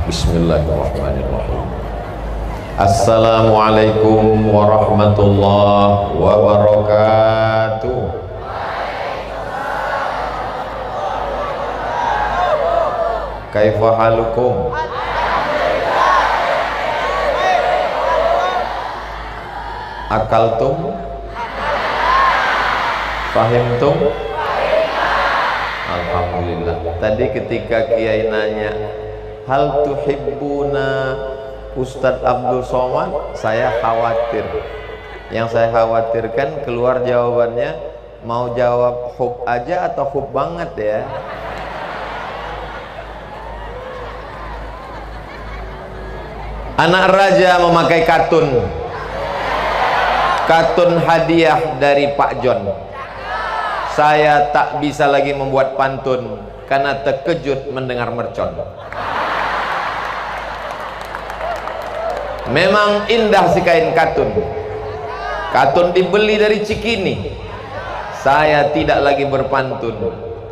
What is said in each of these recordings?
Bismillahirrahmanirrahim. Assalamualaikum warahmatullahi wabarakatuh. Kaifa halukum? Akaltum? Fahimtum? Alhamdulillah. Tadi ketika Kiai nanya, hal tuhibbuna Ustadz Abdul Somad, saya khawatir. Yang saya khawatirkan keluar jawabannya mau jawab hub aja atau hub banget ya. Anak raja memakai katun hadiah dari Pak John. Saya tak bisa lagi membuat pantun karena terkejut mendengar mercon. Memang indah si kain katun. Katun dibeli dari Cikini. Saya tidak lagi berpantun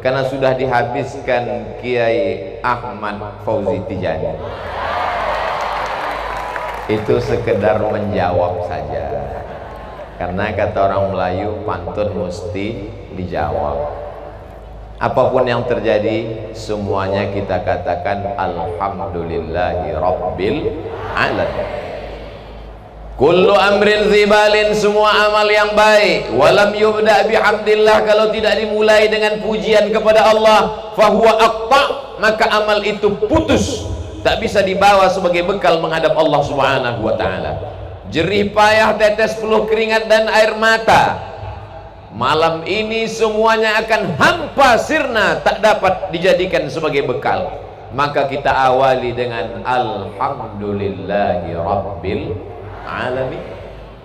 karena sudah dihabiskan Kiai Ahmad Fauzi Tijani. Itu sekedar menjawab saja, karena kata orang Melayu, pantun mesti dijawab. Apapun yang terjadi, semuanya kita katakan alhamdulillahi rabbil alamin. Kullu amrin zibalin, semua amal yang baik, walam yubda bihamdillah, kalau tidak dimulai dengan pujian kepada Allah, fahuwa aqta, maka amal itu putus, tak bisa dibawa sebagai bekal menghadap Allah Subhanahu wa ta'ala. Jerih payah, tetes peluh keringat dan air mata, malam ini semuanya akan hampa sirna, tak dapat dijadikan sebagai bekal. Maka kita awali dengan alhamdulillahi rabbil alamin.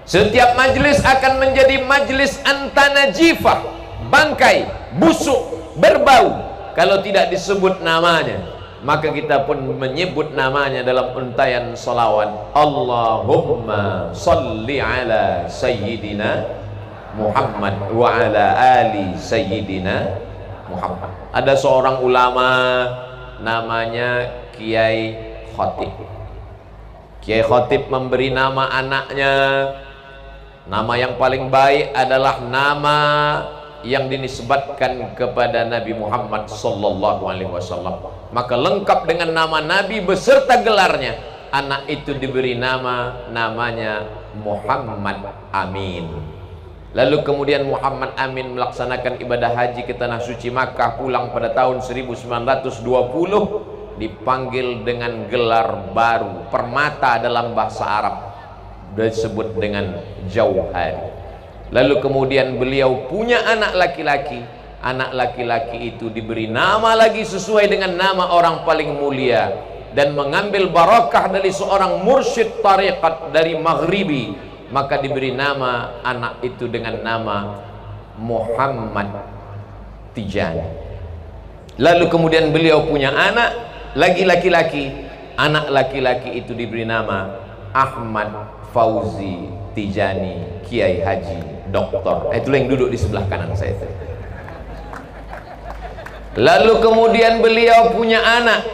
Setiap majlis akan menjadi majlis antanajifah, bangkai, busuk, berbau kalau tidak disebut namanya. Maka kita pun menyebut namanya dalam untayan salawat. Allahumma salli ala sayyidina Muhammad wa ala ali sayyidina Muhammad. Ada seorang ulama namanya Kiai Khotib. Kiai Khotib memberi nama anaknya, nama yang paling baik adalah nama yang dinisbatkan kepada Nabi Muhammad sallallahu alaihi wasallam. Maka lengkap dengan nama Nabi beserta gelarnya, anak itu diberi namanya Muhammad Amin. Lalu kemudian Muhammad Amin melaksanakan ibadah haji ke tanah suci Makkah, pulang pada tahun 1920, dipanggil dengan gelar baru, permata dalam bahasa Arab, disebut dengan Jauhari. Lalu kemudian beliau punya anak laki-laki. Anak laki-laki itu diberi nama lagi sesuai dengan nama orang paling mulia, dan mengambil barakah dari seorang mursyid tariqat dari Maghribi. Maka diberi nama anak itu dengan nama Muhammad Tijani. Lalu kemudian beliau punya anak lagi laki-laki. Anak laki-laki itu diberi nama Ahmad Fauzi Tijani, Kiai Haji Doktor. Itu yang duduk di sebelah kanan saya itu. Lalu kemudian beliau punya anak,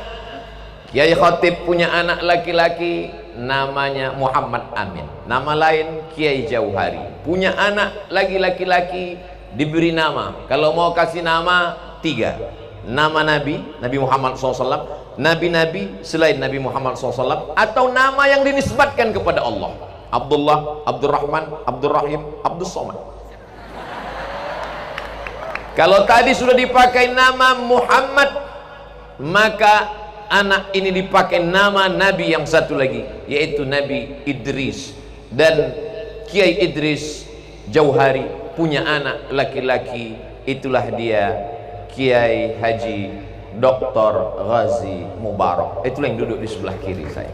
Kiai Khotib punya anak laki-laki namanya Muhammad Amin, nama lain Kiai Jauhari. Punya anak lagi laki-laki diberi nama, kalau mau kasih nama 3, nama Nabi Muhammad SAW, nabi-nabi selain Nabi Muhammad SAW, atau nama yang dinisbatkan kepada Allah, Abdullah, Abdurrahman, Abdurrahim, Abdus Somad. Kalau tadi sudah dipakai nama Muhammad, maka anak ini dipakai nama Nabi yang satu lagi, yaitu Nabi Idris. Dan Kiai Idris Jauhari punya anak laki-laki, itulah dia Kiai Haji Dr. Ghazi Mubarak. Itulah yang duduk di sebelah kiri saya.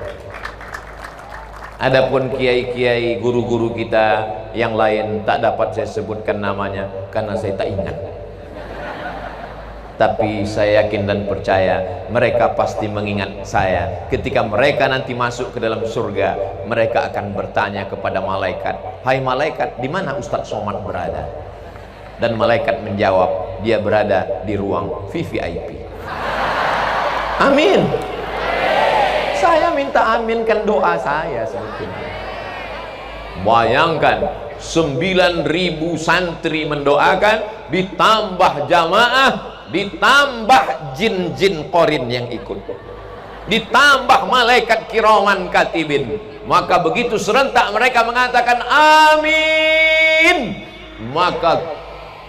Adapun kiai-kiai guru-guru kita yang lain tak dapat saya sebutkan namanya karena saya tak ingat. Tapi saya yakin dan percaya mereka pasti mengingat saya. Ketika mereka nanti masuk ke dalam surga, mereka akan bertanya kepada malaikat, "Hai malaikat, di mana Ustadz Somad berada?" Dan malaikat menjawab, dia berada di ruang VVIP. Amin. mengaminkan doa saya sebetulnya. Bayangkan 9.000 santri mendoakan, ditambah jamaah, ditambah jin-jin qorin yang ikut, ditambah malaikat kiraman katibin. Maka begitu serentak mereka mengatakan amin, maka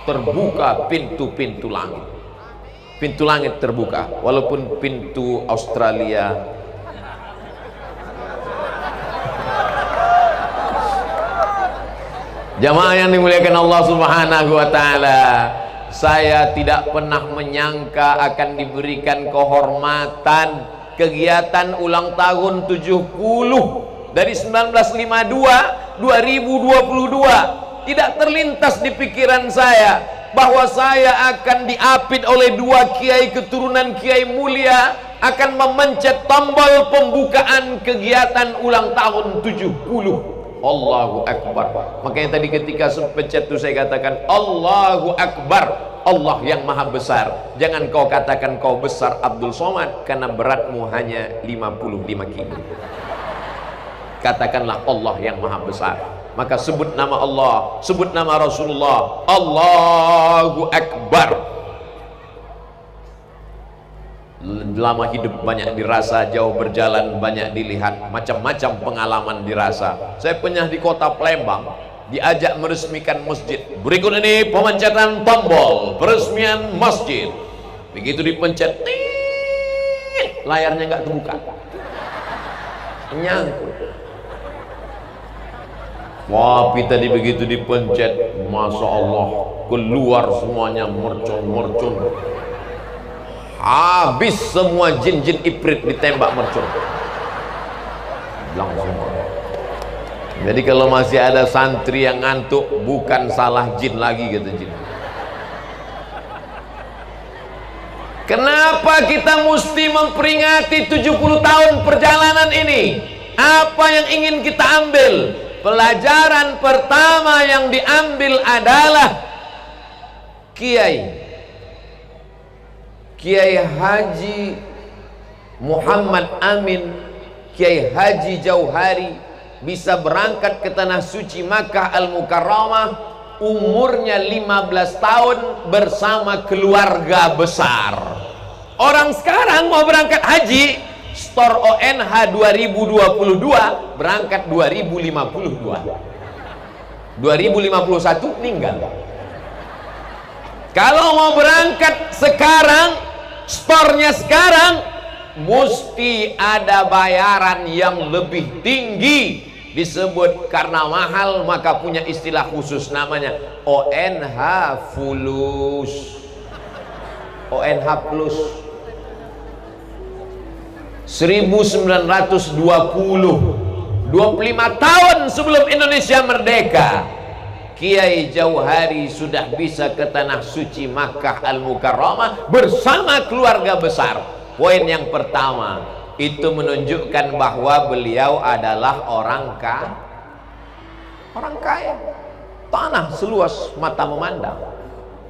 terbuka pintu-pintu langit. Pintu langit terbuka, walaupun pintu Australia jamaah yang dimuliakan Allah Subhanahu wa taala, saya tidak pernah menyangka akan diberikan kehormatan kegiatan ulang tahun 70 dari 1952 2022. Tidak terlintas di pikiran saya bahwa saya akan diapit oleh dua kiai keturunan kiai mulia akan memencet tombol pembukaan kegiatan ulang tahun 70. Allahu Akbar. Makanya tadi ketika pencet itu saya katakan Allahu Akbar, Allah yang maha besar. Jangan kau katakan kau besar Abdul Somad, karena beratmu hanya 55 kilo. Katakanlah Allah yang maha besar. Maka sebut nama Allah, sebut nama Rasulullah, Allahu Akbar. Lama hidup banyak dirasa, jauh berjalan banyak dilihat, macam-macam pengalaman dirasa. Saya pernah di kota Palembang diajak meresmikan masjid. Berikut ini pemencatan tombol peresmian masjid. Begitu dipencet, layarnya nggak terbuka, nyangkut. Wah, tadi begitu dipencet, Masya Allah, keluar semuanya mercon-mercon. Habis semua jin-jin ifrit ditembak mercon langsung. Jadi kalau masih ada santri yang ngantuk, bukan salah jin lagi, kata jin. Kenapa kita mesti memperingati 70 tahun perjalanan ini? Apa yang ingin kita ambil? Pelajaran pertama yang diambil adalah Kiai Haji Muhammad Amin, Kiai Haji Jauhari bisa berangkat ke tanah suci Makkah Al-Mukarramah umurnya 15 tahun bersama keluarga besar. Orang sekarang mau berangkat haji, store ONH 2022 berangkat 2052, 2051 meninggal. Kalau mau berangkat sekarang, store-nya sekarang mesti ada bayaran yang lebih tinggi, disebut karena mahal maka punya istilah khusus namanya ONH Fulus, ONH Plus. 1920, 25 tahun sebelum Indonesia merdeka, Kiai Jauhari sudah bisa ke tanah suci Makkah Al-Mukarramah bersama keluarga besar. Poin yang pertama itu menunjukkan bahwa beliau adalah orang kaya. Tanah seluas mata memandang,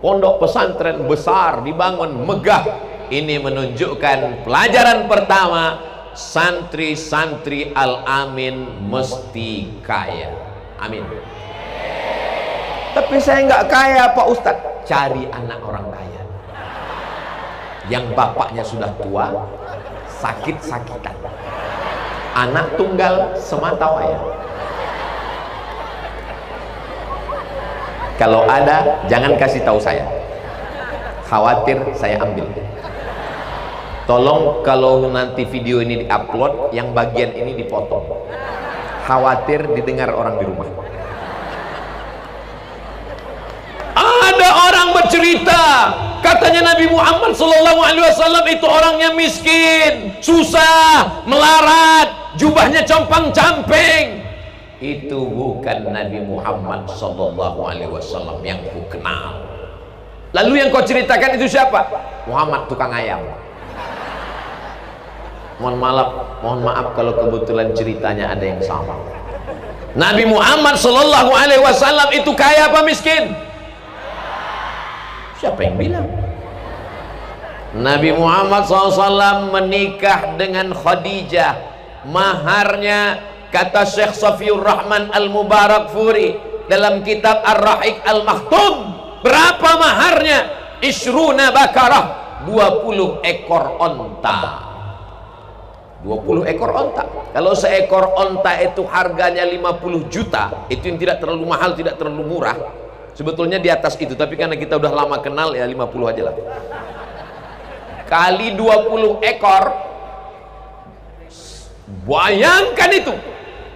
pondok pesantren besar dibangun megah. Ini menunjukkan pelajaran pertama, santri-santri Al-Amin mesti kaya. Amin. Tapi saya nggak kaya Pak Ustadz. Cari anak orang kaya yang bapaknya sudah tua, sakit-sakitan, anak tunggal semata wayang. Kalau ada, jangan kasih tahu saya, khawatir saya ambil. Tolong kalau nanti video ini diupload, yang bagian ini dipotong, khawatir didengar orang di rumah. Ada orang bercerita, katanya Nabi Muhammad SAW itu orangnya miskin, susah, melarat, jubahnya compang-camping. Itu bukan Nabi Muhammad SAW yang ku kenal. Lalu yang kau ceritakan itu siapa? Muhammad tukang ayam. Mohon maaf kalau kebetulan ceritanya ada yang sama. Nabi Muhammad SAW itu kaya apa miskin? Siapa yang bilang? Nabi Muhammad SAW menikah dengan Khadijah, Maharnya, kata Syekh Safiur Rahman Al-Mubarakfuri dalam kitab Ar-Rahiq Al-Maktum, berapa maharnya? Ishruna bakarah, 20 ekor onta. 20 ekor onta. Kalau seekor onta itu harganya 50 juta, itu yang tidak terlalu mahal, tidak terlalu murah. Sebetulnya di atas itu, tapi karena kita udah lama kenal, ya 50 aja lah. Kali 20 ekor, bayangkan itu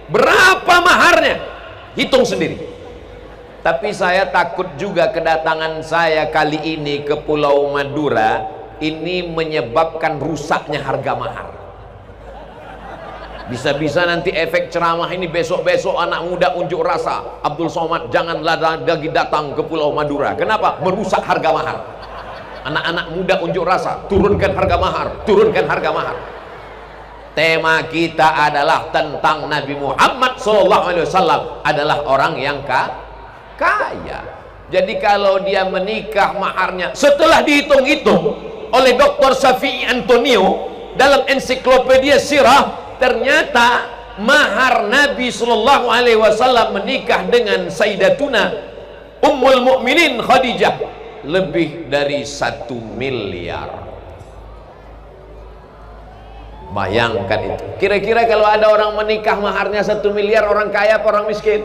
berapa maharnya, hitung sendiri. Tapi saya takut juga kedatangan saya kali ini ke Pulau Madura ini menyebabkan rusaknya harga mahar. Bisa-bisa nanti efek ceramah ini besok-besok anak muda unjuk rasa, Abdul Somad janganlah lagi datang ke Pulau Madura. Kenapa? Merusak harga mahar. Anak-anak muda unjuk rasa, turunkan harga mahar, turunkan harga mahar. Tema kita adalah tentang Nabi Muhammad SAW adalah orang yang kaya. Jadi kalau dia menikah maharnya setelah dihitung-hitung oleh Dr. Syafi'i Antonio dalam ensiklopedia sirah, ternyata mahar Nabi SAW menikah dengan Sayyidatuna Ummul Mukminin Khadijah lebih dari 1 miliar. Bayangkan itu. Kira-kira kalau ada orang menikah maharnya 1 miliar, orang kaya apa orang miskin?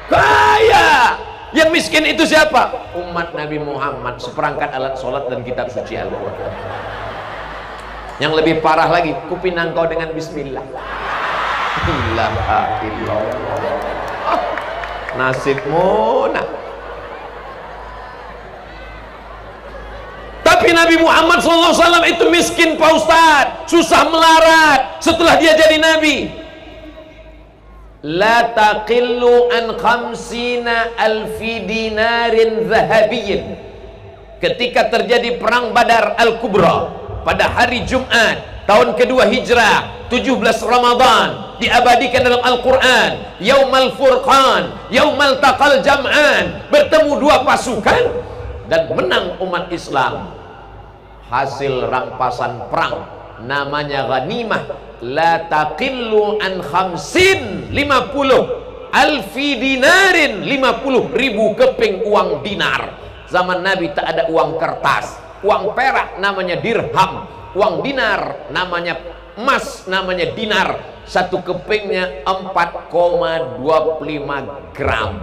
Kaya. Yang miskin itu siapa? Umat Nabi Muhammad, seperangkat alat sholat dan kitab suci Al-Quran. Yang lebih parah lagi, kupinang kau dengan bismillah. Ilaha illallah. Nasibmu nah. Tapi Nabi Muhammad SAW itu miskin Pak Ustadz, susah melarat setelah dia jadi Nabi. La taqillu an khamsina alfi dinarin zahabiyyin. Ketika terjadi perang Badar Al-Kubra pada hari Jumat tahun kedua Hijrah 17 Ramadan, diabadikan dalam Al-Quran, Yaumal Furqan, Yaumal Taqal Jam'an, bertemu dua pasukan dan menang umat Islam. Hasil rampasan perang namanya ghanimah. La taqillu an khamsin, 50 alfi dinarin, 50.000 keping uang dinar. Zaman Nabi tak ada uang kertas, uang perak namanya dirham, uang dinar namanya emas, namanya dinar. Satu kepingnya 4,25 gram.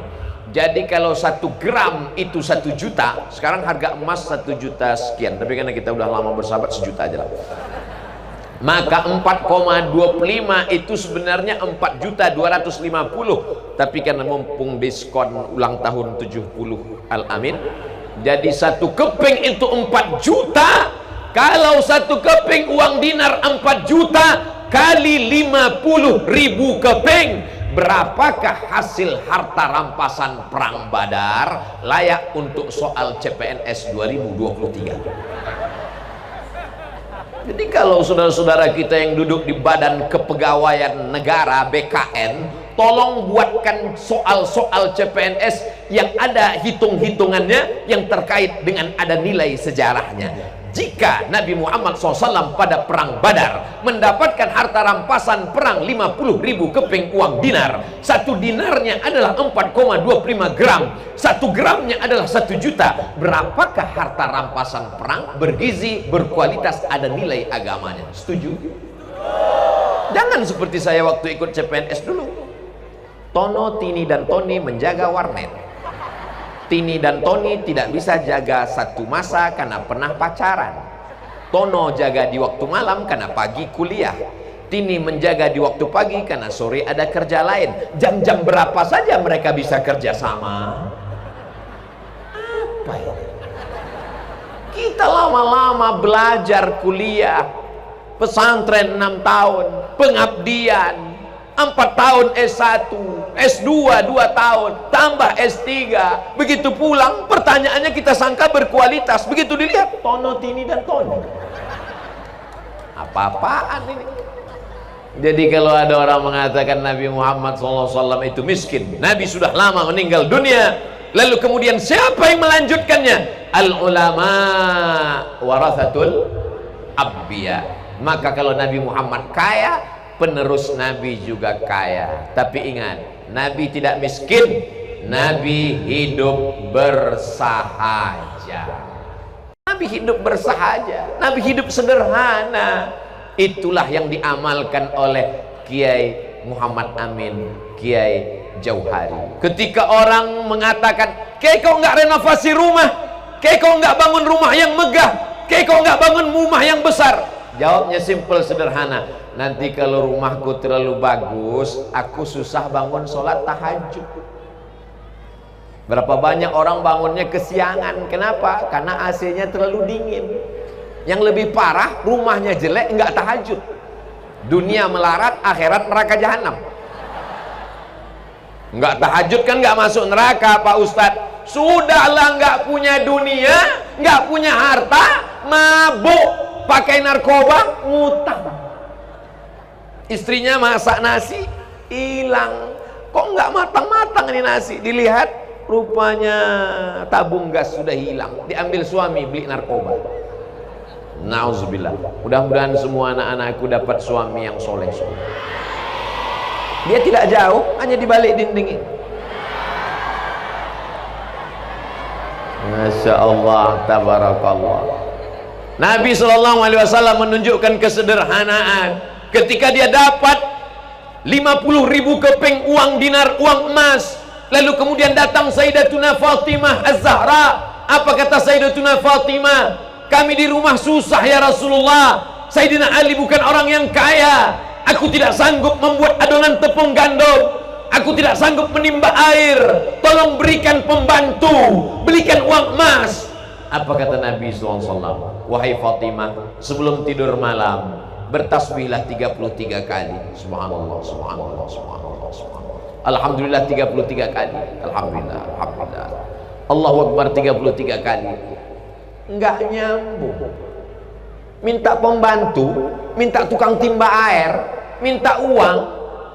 Jadi kalau 1 gram itu 1 juta, sekarang harga emas 1 juta sekian, tapi karena kita udah lama bersahabat 1 juta aja lah. Maka 4,25 itu sebenarnya 4.250.000, tapi karena mumpung diskon ulang tahun 70 Al-Amin, jadi 1 keping itu 4 juta. Kalau 1 keping uang dinar 4 juta kali 50.000 keping, berapakah hasil harta rampasan perang Badar layak untuk soal CPNS 2023? Jadi kalau saudara-saudara kita yang duduk di Badan Kepegawaian Negara BKN, tolong buatkan soal-soal CPNS yang ada hitung-hitungannya, yang terkait dengan ada nilai sejarahnya. Jika Nabi Muhammad SAW pada perang Badar mendapatkan harta rampasan perang 50.000 keping uang dinar, 1 dinarnya adalah 4,25 gram, 1 gramnya adalah 1 juta, berapakah harta rampasan perang bergizi, berkualitas, ada nilai agamanya? Setuju? Jangan seperti saya waktu ikut CPNS dulu. Tono, Tini, dan Tony menjaga warnet. Tini dan Tony tidak bisa jaga satu masa karena pernah pacaran. Tono jaga di waktu malam karena pagi kuliah. Tini menjaga di waktu pagi karena sore ada kerja lain. Jam-jam berapa saja mereka bisa kerja sama? Apa ini? Kita lama-lama belajar kuliah, pesantren 6 tahun, pengabdian 4 tahun S1, S2 2 tahun, tambah S3. Begitu pulang, pertanyaannya kita sangka berkualitas. Begitu dilihat, Tono, Tini, dan Tony. Apa-apaan ini? Jadi kalau ada orang mengatakan Nabi Muhammad SAW itu miskin, Nabi sudah lama meninggal dunia, lalu kemudian siapa yang melanjutkannya? Al-ulama warathatul anbiya. Maka kalau Nabi Muhammad kaya, penerus Nabi juga kaya. Tapi ingat, Nabi tidak miskin, Nabi hidup bersahaja. Nabi hidup bersahaja, Nabi hidup sederhana. Itulah yang diamalkan oleh Kiai Muhammad Amin, Kiai Jauhari. Ketika orang mengatakan, Kiai kok nggak renovasi rumah, Kiai kok nggak bangun rumah yang megah, Kiai kok nggak bangun rumah yang besar, jawabnya simple sederhana, nanti kalau rumahku terlalu bagus, aku susah bangun sholat tahajud. Berapa banyak orang bangunnya kesiangan. Kenapa? Karena AC-nya terlalu dingin. Yang lebih parah, rumahnya jelek, nggak tahajud. Dunia melarat, akhirat neraka jahanam. Nggak tahajud kan nggak masuk neraka, Pak Ustadz. Sudahlah nggak punya dunia, nggak punya harta, mabuk, pakai narkoba, ngutang. Istrinya masak nasi, hilang. Kok nggak matang-matang ini nasi? Dilihat, rupanya tabung gas sudah hilang. Diambil suami, beli narkoba. Nauzubillah. Mudah-mudahan semua anak-anakku dapat suami yang soleh-soleh. Dia tidak jauh, hanya di balik dinding ini. Masya Allah, tabarakallah. Nabi SAW menunjukkan kesederhanaan ketika dia dapat 50.000 keping uang dinar, uang emas. Lalu kemudian datang Sayyidatuna Fatimah Az-Zahra. Apa kata Sayyidatuna Fatimah? Kami di rumah susah ya Rasulullah. Sayyidina Ali bukan orang yang kaya. Aku tidak sanggup membuat adonan tepung gandum. Aku tidak sanggup menimba air. Tolong berikan pembantu, belikan uang emas. Apa kata Nabi SAW? Wahai Fatimah, sebelum tidur malam bertasbihlah 33 kali. Subhanallah, subhanallah, subhanallah, subhanallah. Alhamdulillah 33 kali. Alhamdulillah, alhamdulillah. Allahu Akbar 33 kali. Enggak nyambung. Minta pembantu, minta tukang timba air, minta uang,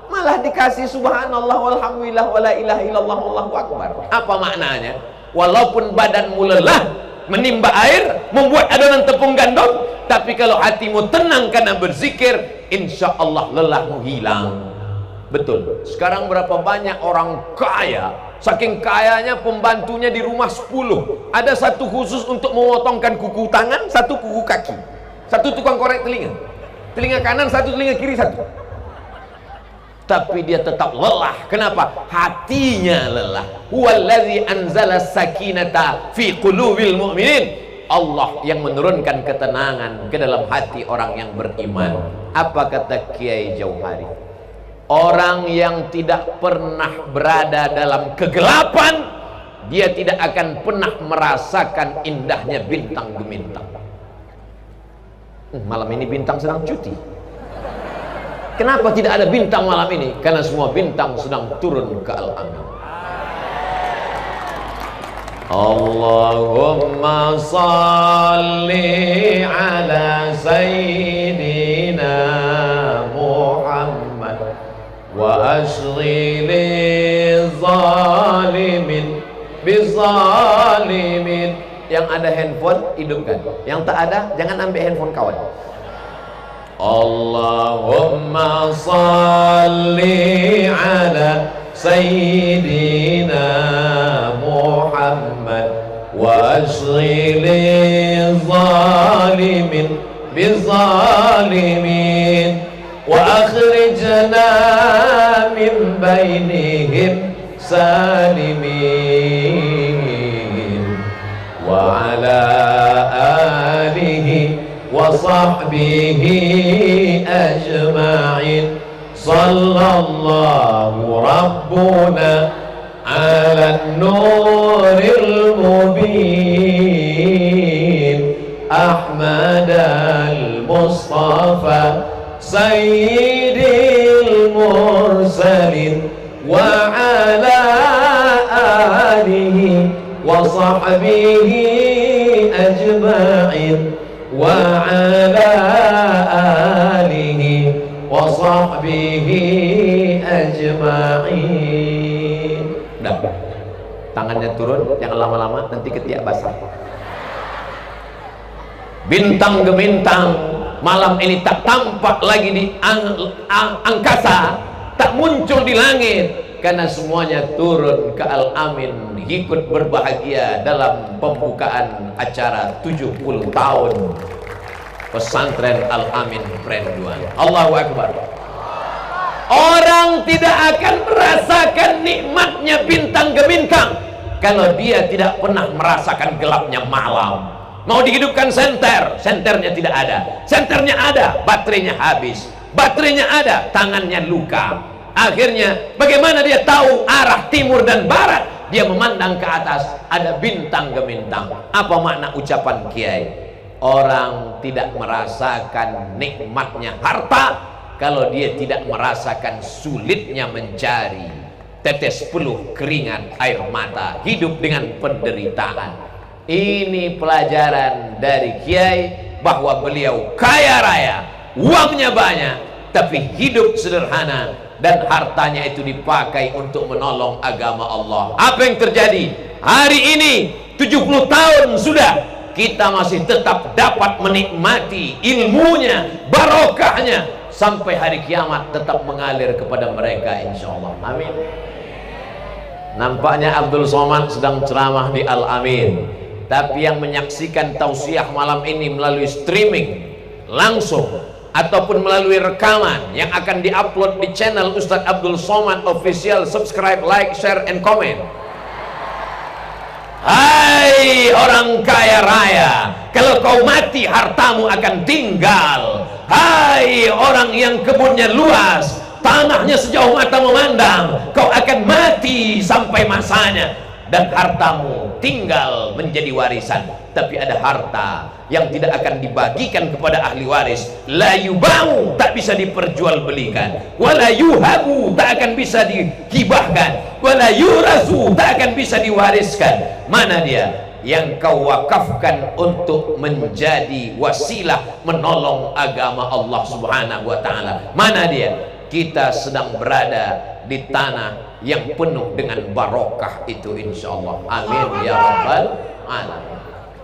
malah dikasih subhanallah walhamdulillah wala ilaha illallah wallahu akbar. Apa maknanya? Walaupun badanmu lelah menimba air, membuat adonan tepung gandum, tapi kalau hatimu tenang karena berzikir, insya Allah lelahmu hilang. Betul. Sekarang berapa banyak orang kaya, saking kayanya pembantunya di rumah 10. Ada satu khusus untuk memotongkan kuku tangan, satu kuku kaki. Satu tukang korek telinga, telinga kanan satu, telinga kiri satu. Tapi dia tetap lelah. Kenapa? Hatinya lelah. Huwallazi anzala sakinata fi qulubil mu'minin. Allah yang menurunkan ketenangan ke dalam hati orang yang beriman. Apa kata Kiai Jauhari? Orang yang tidak pernah berada dalam kegelapan, dia tidak akan pernah merasakan indahnya bintang gemintang. Malam ini bintang sedang cuti. Kenapa tidak ada bintang malam ini? Karena semua bintang sedang turun ke al-amin. Allahumma salli ala sayyidina Muhammad wa ashghili zalimin bizalimin. Yang ada handphone hidupkan, yang tak ada jangan ambil handphone kawan. Allahumma salli ala sayyidina Muhammad wa ashghili zalimin bizalimin wa akhrijna min bainihim salimin wa ala alihi wa sahbihi ajma'in. Sallallahu rabbuna ala nuril mubin Ahmad al-Mustafa sayyidil mursalin wa ala alihi wa sahbihi ajma'in wa ala alihi wa sahbihi ajma'in. Udah, tangannya turun, jangan lama-lama nanti ketiak basah. Bintang gemintang malam ini tak tampak lagi di angkasa, tak muncul di langit, karena semuanya turun ke Al-Amin, ikut berbahagia dalam pembukaan acara 70 tahun pesantren Al-Amin Prenduan. Allahu Akbar. Orang tidak akan merasakan nikmatnya bintang gemintang kalau dia tidak pernah merasakan gelapnya malam. Mau dihidupkan senter, senternya tidak ada. Senternya ada, baterainya habis. Baterainya ada, tangannya luka. Akhirnya bagaimana dia tahu arah timur dan barat? Dia memandang ke atas, ada bintang gemintang. Apa makna ucapan Kiai? Orang tidak merasakan nikmatnya harta kalau dia tidak merasakan sulitnya mencari tetes peluh keringat air mata, hidup dengan penderitaan. Ini pelajaran dari Kiai, bahwa beliau kaya raya, uangnya banyak, tapi hidup sederhana, dan hartanya itu dipakai untuk menolong agama Allah. Apa yang terjadi? Hari ini 70 tahun sudah, kita masih tetap dapat menikmati ilmunya, barokahnya, sampai hari kiamat tetap mengalir kepada mereka, insya Allah. Amin. Nampaknya Abdul Somad sedang ceramah di Al-Amin, tapi yang menyaksikan tausiah malam ini melalui streaming langsung ataupun melalui rekaman yang akan diupload di channel Ustadz Abdul Somad Official, subscribe, like, share, and comment. Hai orang kaya raya, kalau kau mati hartamu akan tinggal. Hai orang yang kebunnya luas, tanahnya sejauh mata memandang, kau akan mati sampai masanya, dan hartamu tinggal menjadi warisan. Tapi ada harta yang tidak akan dibagikan kepada ahli waris. La yubau, tak bisa diperjualbelikan. Wala yuhabu, tak akan bisa dihibahkan. Wala yurasu, tak akan bisa diwariskan. Mana dia? Yang kau wakafkan untuk menjadi wasilah menolong agama Allah Subhanahu wa ta'ala. Mana dia? Kita sedang berada di tanah yang penuh dengan barokah itu, insya Allah. Amin ya rabbal alamin.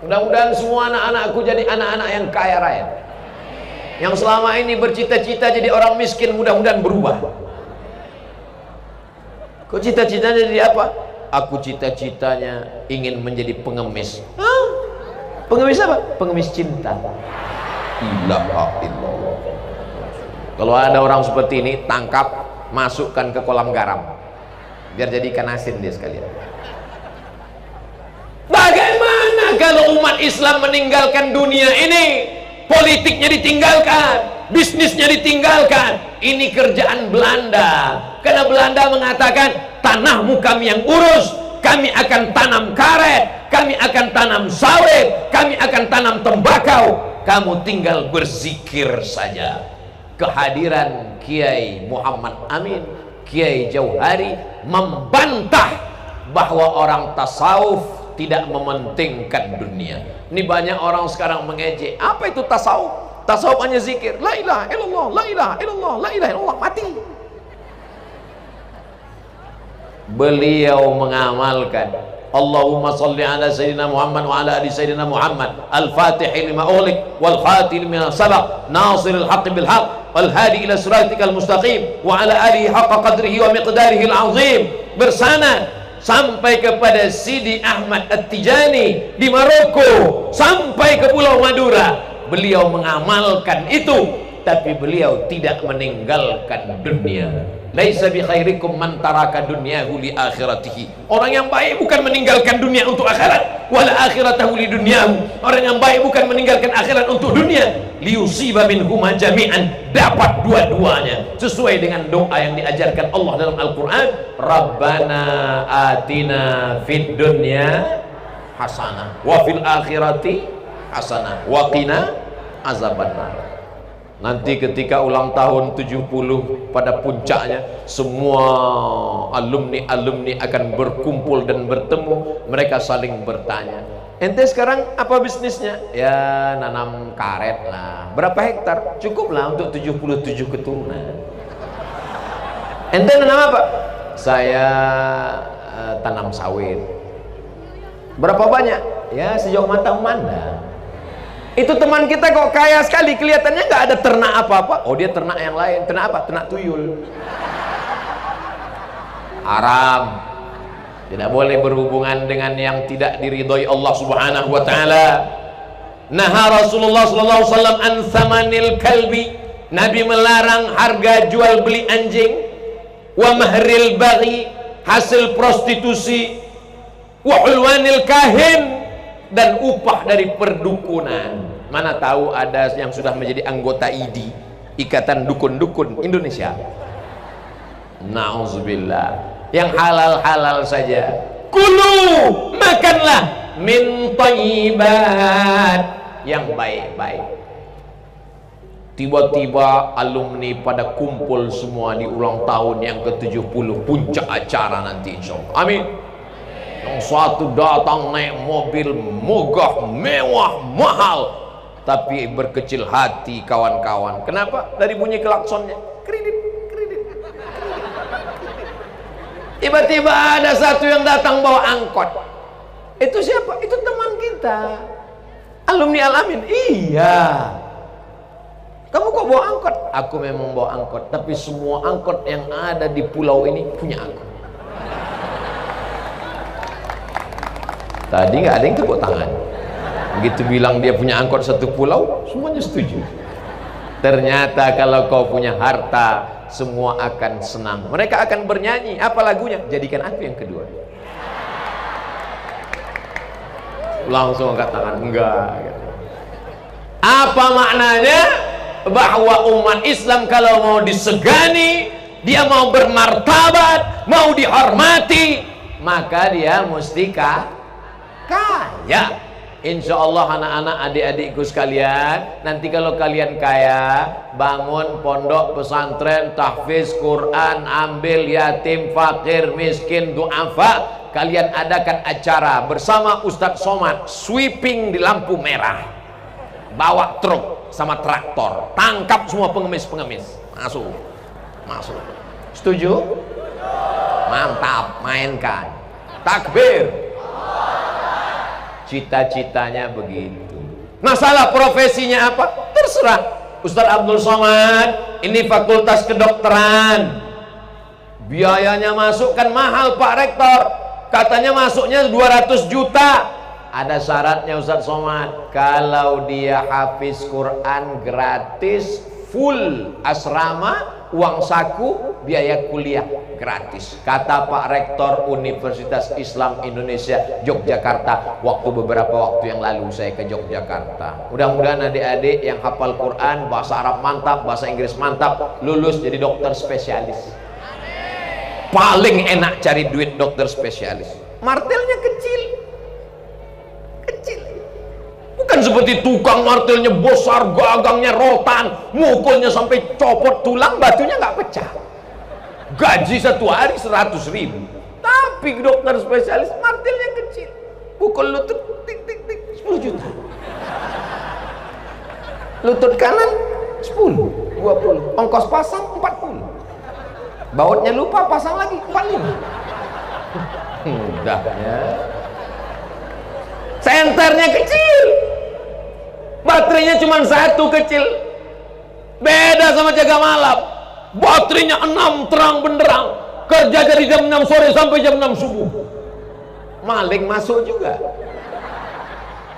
Mudah-mudahan semua anak-anakku jadi anak-anak yang kaya raya, yang selama ini bercita-cita jadi orang miskin, mudah-mudahan berubah. Kok cita-citanya jadi apa? Aku cita-citanya ingin menjadi pengemis. Hah? Pengemis apa? Pengemis cinta. Ilaha illallah. Kalau ada orang seperti ini, tangkap, masukkan ke kolam garam, biar jadi ikan asin dia sekalian. Bagaimana kalau umat Islam meninggalkan dunia ini? Politiknya ditinggalkan, bisnisnya ditinggalkan. Ini kerjaan Belanda, karena Belanda mengatakan, tanahmu kami yang urus, kami akan tanam karet, kami akan tanam sawit, kami akan tanam tembakau, kamu tinggal berzikir saja. Kehadiran Kiai Muhammad Amin, Kiai Jauhari membantah bahwa orang tasawuf tidak mementingkan dunia. Ini banyak orang sekarang mengejek. Apa itu tasawuf? Tasawuf hanya zikir, la ilaha illallah, la ilaha illallah, la ilaha illallah, mati. Beliau mengamalkan Allahumma salli ala Sayyidina Muhammad wa ala ali Sayyidina Muhammad al-Fatihi lima ughliq wal khatim lima sabaq nasiril haqqi bil haqq wal hadi ila siratikal mustaqim wa ala alihi haqqa qadrihi wa miqdarihi al-azim, bersana sampai kepada Sidi Ahmad At-Tijani di Maroko, sampai ke Pulau Madura. Beliau mengamalkan itu, tapi beliau tidak meninggalkan dunia. Laisa bi khairikum man taraka dunyahu li akhiratihi. Orang yang baik bukan meninggalkan dunia untuk akhirat, wala akhiratahu li dunyahu. Orang yang baik bukan meninggalkan akhirat untuk dunia. Liyusiba minhuma jami'an, dapat dua-duanya sesuai dengan doa yang diajarkan Allah dalam Al-Qur'an. Rabbana atina fid dunya hasanah wa fil akhirati hasanah wa qina azabannar. Nanti ketika ulang tahun 70 pada puncaknya, semua alumni-alumni akan berkumpul dan bertemu. Mereka saling bertanya, ente sekarang apa bisnisnya? Ya nanam karet lah. Berapa hektar? Cukup lah untuk 77 keturunan. Ente nanam apa? Saya tanam sawit. Berapa banyak? Ya sejauh mata memandang. Itu teman kita kok kaya sekali, kelihatannya nggak ada ternak apa-apa. Oh, dia ternak yang lain. Ternak apa? Ternak tuyul. Haram. Tidak boleh berhubungan dengan yang tidak diridhoi Allah Subhanahu wa taala. Naha Rasulullah sallallahu alaihi wasallam an thamanil kalbi. Nabi melarang harga jual beli anjing. Wa mahril baghi, hasil prostitusi. Wa hulwanil kahin, dan upah dari perdukunan. Mana tahu ada yang sudah menjadi anggota ID, Ikatan Dukun-Dukun Indonesia. Nauzubillah. Yang halal-halal saja. Kulu, makanlah min thayyibat, yang baik-baik. Tiba-tiba alumni pada kumpul semua di ulang tahun yang ke-70, puncak acara nanti insyaallah. Amin. Yang satu datang naik mobil megah, mewah, mahal, tapi berkecil hati kawan-kawan. Kenapa? Dari bunyi klaksonnya, kredit, kredit, kredit. Tiba-tiba ada satu yang datang bawa angkot. Itu siapa? Itu teman kita, alumni Al-Amin. Iya. Kamu kok bawa angkot? Aku memang bawa angkot, tapi semua angkot yang ada di pulau ini punya aku. Tadi nggak ada yang tepuk tangan. Begitu bilang dia punya angkot satu pulau, semuanya setuju. Ternyata kalau kau punya harta, semua akan senang. Mereka akan bernyanyi. Apa lagunya? Jadikan aku yang kedua. Langsung angkat tangan. Enggak. Apa maknanya? Bahwa umat Islam kalau mau disegani, dia mau bermartabat, mau dihormati, maka dia mesti kaya. Insya Allah anak-anak, adik-adikku sekalian, nanti kalau kalian kaya, bangun pondok pesantren, tahfiz Quran, ambil yatim, fakir, miskin, du'afa. Kalian adakan acara bersama Ustadz Somad, sweeping di lampu merah, bawa truk sama traktor, tangkap semua pengemis-pengemis, masuk. Setuju? Mantap, mainkan. Takbir. Cita-citanya begitu. Masalah profesinya apa? Terserah. Ustadz Abdul Somad, ini fakultas kedokteran, biayanya masuk kan mahal Pak Rektor, katanya masuknya 200 juta. Ada syaratnya Ustadz Somad, kalau dia hafiz Quran gratis, full asrama, uang saku, biaya kuliah gratis. Kata Pak Rektor Universitas Islam Indonesia Yogyakarta, beberapa waktu yang lalu saya ke Yogyakarta. Mudah-mudahan adik-adik yang hafal Quran, bahasa Arab mantap, bahasa Inggris mantap, lulus jadi dokter spesialis. Paling enak cari duit dokter spesialis. Martelnya kecil. Bukan seperti tukang martilnya besar, gagangnya rotan, mukulnya sampai copot tulang, batunya nggak pecah. Gaji satu hari 100.000. Tapi dokter spesialis martilnya kecil, pukul lutut tik tik tik 10 juta. Lutut kanan 10, 20, ongkos pasang 40. Bautnya lupa, pasang lagi 45. Mudahnya. Senternya kecil, baterainya cuma satu kecil, beda sama jaga malam. Baterainya 6 terang benderang, kerja dari jam 6 sore sampai jam 6 subuh. Maling masuk juga.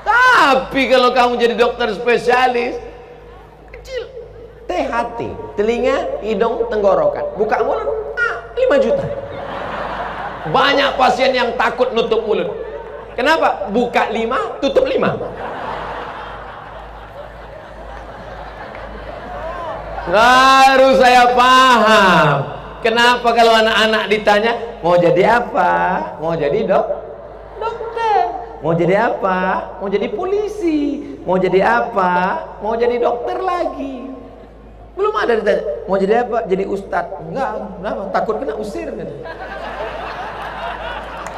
Tapi kalau kamu jadi dokter spesialis, kecil, THT, telinga, hidung, tenggorokan, buka mulut, 5 juta. Banyak pasien yang takut nutup mulut. Kenapa? Buka 5, tutup 5. Baru saya paham kenapa kalau anak-anak ditanya mau jadi apa, mau jadi dokter, mau jadi apa, mau jadi polisi, mau jadi apa, mau jadi dokter lagi. Belum ada ditanya mau jadi apa, jadi ustadz. Enggak, kenapa? Takut kena usir kan?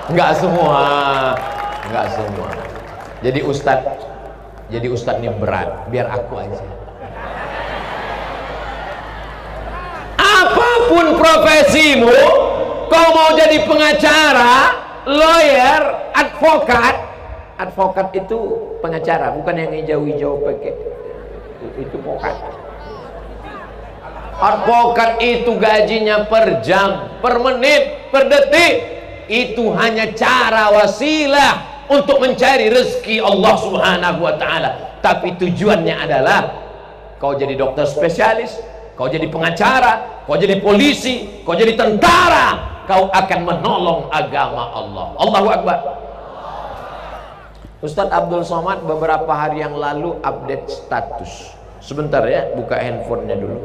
Enggak semua. Jadi ustadz ini berat, biar aku aja. Apapun profesimu, kau mau jadi pengacara, lawyer, advokat, Advokat itu pengacara, bukan yang hijau-hijau pakai itu bukan. Advokat itu gajinya per jam, per menit, per detik. Itu hanya cara wasilah untuk mencari rezeki Allah Subhanahu wa taala. Tapi tujuannya adalah kau jadi dokter spesialis, kau jadi pengacara, kau jadi polisi, kau jadi tentara, kau akan menolong agama Allah. Allahu Akbar. Ustadz Abdul Somad beberapa hari yang lalu update status. Sebentar ya, buka handphonenya dulu.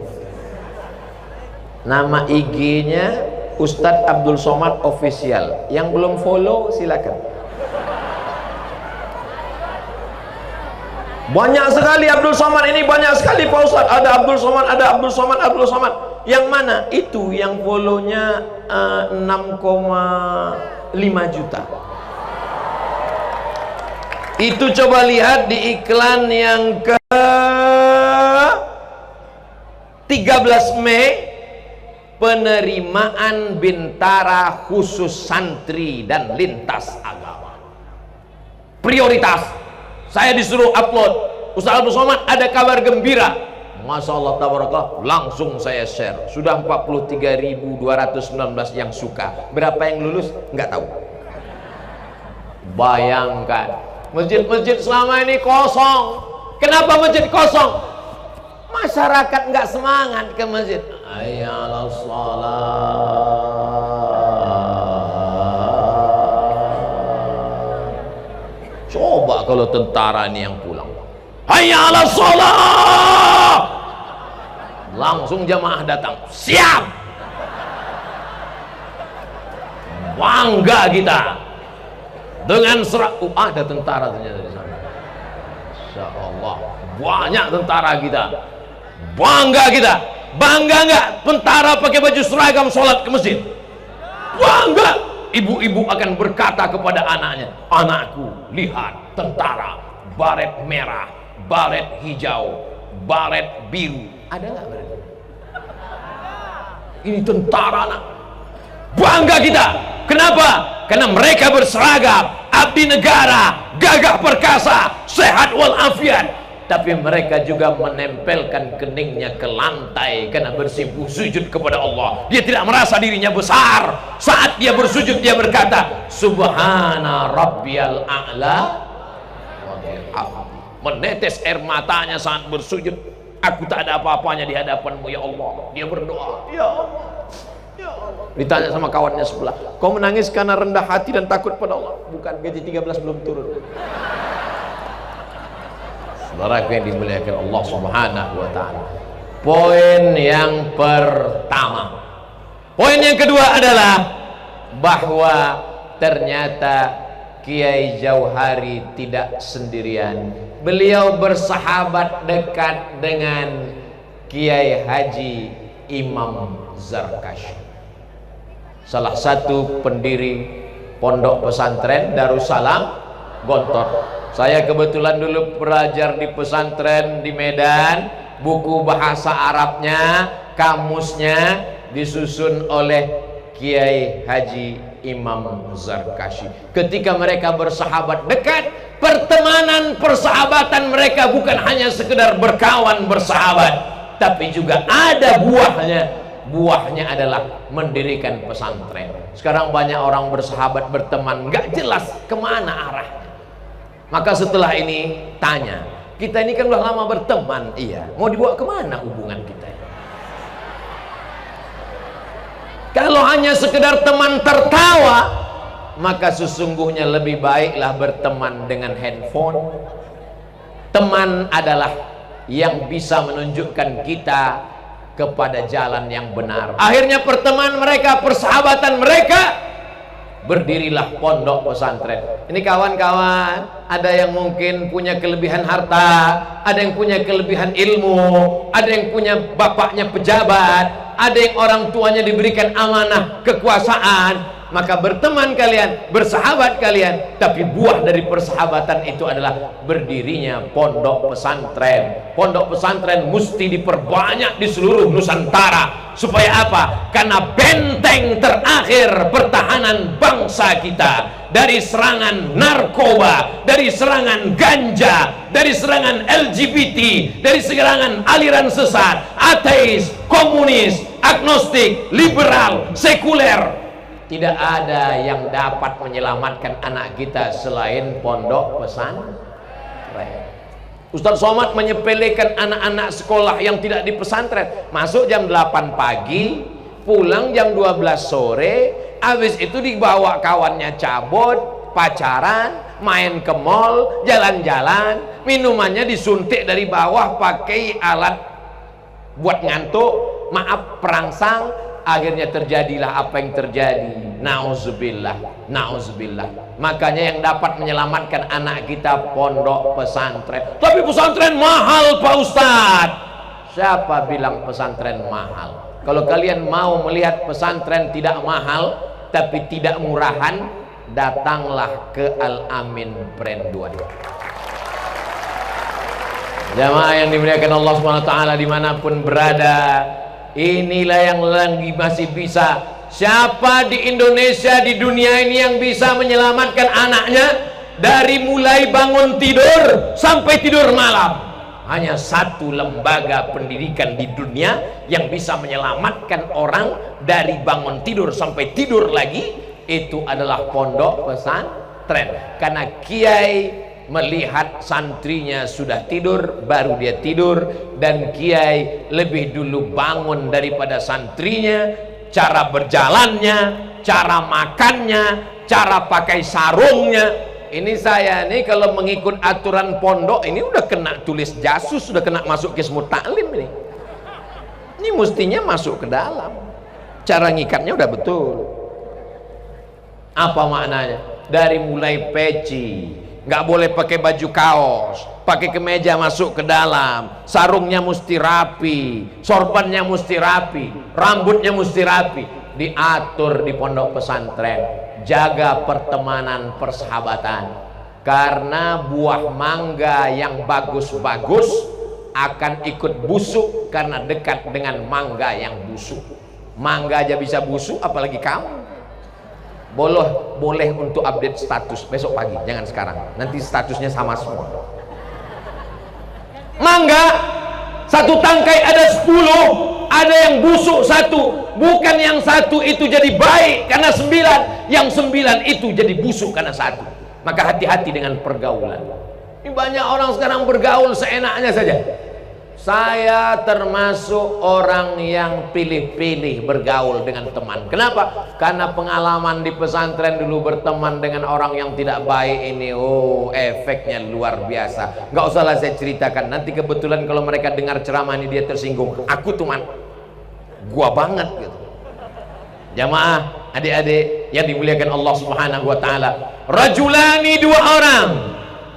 Nama IG-nya Ustadz Abdul Somad Official. Yang belum follow silakan. Banyak sekali Abdul Somad ini, banyak sekali Pak Ustadz. Ada Abdul Somad, ada Abdul Somad, Abdul Somad. Yang mana? Itu yang follow-nya 6,5 juta. Itu coba lihat di iklan yang ke 13 Mei, penerimaan bintara khusus santri dan lintas agama. Prioritas. Saya disuruh upload, Ustaz Abdul Somad ada kabar gembira. Masya Allah tabarakallah, langsung saya share. Sudah 43.219 yang suka. Berapa yang lulus? Nggak tahu. Bayangkan, masjid-masjid selama ini kosong. Kenapa masjid kosong? Masyarakat nggak semangat ke masjid. Hayya coba kalau tentara ini yang pulang, hayya 'ala shalah, langsung jamaah datang, siap, bangga kita dengan serak. Ada tentara ternyata di sana. Insya Allah banyak tentara kita, bangga kita. Bangga nggak tentara pakai baju seragam sholat ke masjid? Bangga. Ibu-ibu akan berkata kepada anaknya, anakku, lihat tentara, baret merah, baret hijau, baret biru. Ada nggak baret? Ini tentara, nak. Bangga kita. Kenapa? Karena mereka berseragam, abdi negara, gagah perkasa, sehat walafiat. Tapi mereka juga menempelkan keningnya ke lantai karena bersimpuh sujud kepada Allah. Dia tidak merasa dirinya besar. Saat dia bersujud, dia berkata, Subhana Rabbiyal A'la. Menetes air matanya saat bersujud. Aku tak ada apa-apanya di hadapanmu ya Allah. Dia berdoa, ya Allah, ya Allah. Ditanya sama kawannya sebelah, kau menangis karena rendah hati dan takut pada Allah? Bukan, gaji 13 belum turun. Saudaraku yang dimuliakan Allah Subhanahu wa ta'ala. Poin yang pertama. Poin yang kedua adalah bahwa ternyata Kiai Jauhari tidak sendirian. Beliau bersahabat dekat dengan Kiai Haji Imam Zarkashi, salah satu pendiri pondok pesantren Darussalam Gontor. Saya kebetulan dulu belajar di pesantren di Medan. Buku bahasa Arabnya, kamusnya disusun oleh Kiai Haji Imam Zarkashi. Ketika mereka bersahabat dekat, pertemanan persahabatan mereka bukan hanya sekedar berkawan bersahabat, tapi juga ada buahnya. Buahnya adalah mendirikan pesantren. Sekarang banyak orang bersahabat berteman, nggak jelas kemana arahnya. Maka setelah ini tanya, kita ini kan udah lama berteman, iya, mau dibawa kemana hubungan kita? Kalau hanya sekedar teman tertawa, maka sesungguhnya lebih baiklah berteman dengan handphone. Teman adalah yang bisa menunjukkan kita kepada jalan yang benar. Akhirnya pertemanan mereka, persahabatan mereka, berdirilah pondok pesantren. Ini kawan-kawan, ada yang mungkin punya kelebihan harta, ada yang punya kelebihan ilmu, ada yang punya bapaknya pejabat, ada yang orang tuanya diberikan amanah kekuasaan, maka berteman kalian, bersahabat kalian, tapi buah dari persahabatan itu adalah berdirinya pondok pesantren. Pondok pesantren mesti diperbanyak di seluruh Nusantara. Supaya apa? Karena benteng terakhir pertahanan bangsa kita dari serangan narkoba, dari serangan ganja, dari serangan LGBT, dari serangan aliran sesat, ateis, komunis, agnostik, liberal, sekuler. Tidak ada yang dapat menyelamatkan anak kita selain pondok pesantren. Ustaz Somad menyepelekan anak-anak sekolah yang tidak di pesantren. Masuk jam 8 pagi, pulang jam 12 sore, habis itu dibawa kawannya cabut, pacaran, main ke mall, jalan-jalan, minumannya disuntik dari bawah pakai alat buat ngantuk, maaf, perangsang. Akhirnya terjadilah apa yang terjadi. Nauzubillah, nauzubillah. Makanya yang dapat menyelamatkan anak kita pondok pesantren. Tapi pesantren mahal Pak Ustadz. Siapa bilang pesantren mahal? Kalau kalian mau melihat pesantren tidak mahal tapi tidak murahan, datanglah ke Al-Amin Perenduan. Jamaah yang dimuliakan Allah SWT dimanapun berada, inilah yang lagi masih bisa. Siapa di Indonesia, di dunia ini yang bisa menyelamatkan anaknya dari mulai bangun tidur sampai tidur malam? Hanya satu lembaga pendidikan di dunia yang bisa menyelamatkan orang dari bangun tidur sampai tidur lagi, itu adalah pondok pesantren. Karena kiai melihat santrinya sudah tidur, baru dia tidur, dan kiai lebih dulu bangun daripada santrinya. Cara berjalannya, cara makannya, cara pakai sarungnya. Ini saya nih kalau mengikut aturan pondok ini udah kena tulis jasus, sudah kena masuk Kismut Taklim ini. Ini mestinya masuk ke dalam. Cara ngikatnya udah betul. Apa maknanya? Dari mulai peci, nggak boleh pakai baju kaos, pakai kemeja masuk ke dalam, sarungnya mesti rapi, sorbannya mesti rapi, rambutnya mesti rapi. Diatur di pondok pesantren. Jaga pertemanan, persahabatan, karena buah mangga yang bagus-bagus akan ikut busuk karena dekat dengan mangga yang busuk. Mangga aja bisa busuk, apalagi kamu. Boleh untuk update status besok pagi, jangan sekarang, nanti statusnya sama semua. Mangga satu tangkai ada 10, ada yang busuk satu. Bukan yang satu itu jadi baik karena 9, yang 9 itu jadi busuk karena satu. Maka hati-hati dengan pergaulan. Ini banyak orang sekarang bergaul seenaknya saja. Saya termasuk orang yang pilih-pilih bergaul dengan teman. Kenapa? Karena pengalaman di pesantren dulu berteman dengan orang yang tidak baik ini, oh efeknya luar biasa. Nggak usahlah saya ceritakan. Nanti kebetulan kalau mereka dengar ceramah ini dia tersinggung. Aku tuh gua banget gitu. Jamaah, adik-adik yang dimuliakan Allah Subhanahu wa taala. Rajulani, dua orang,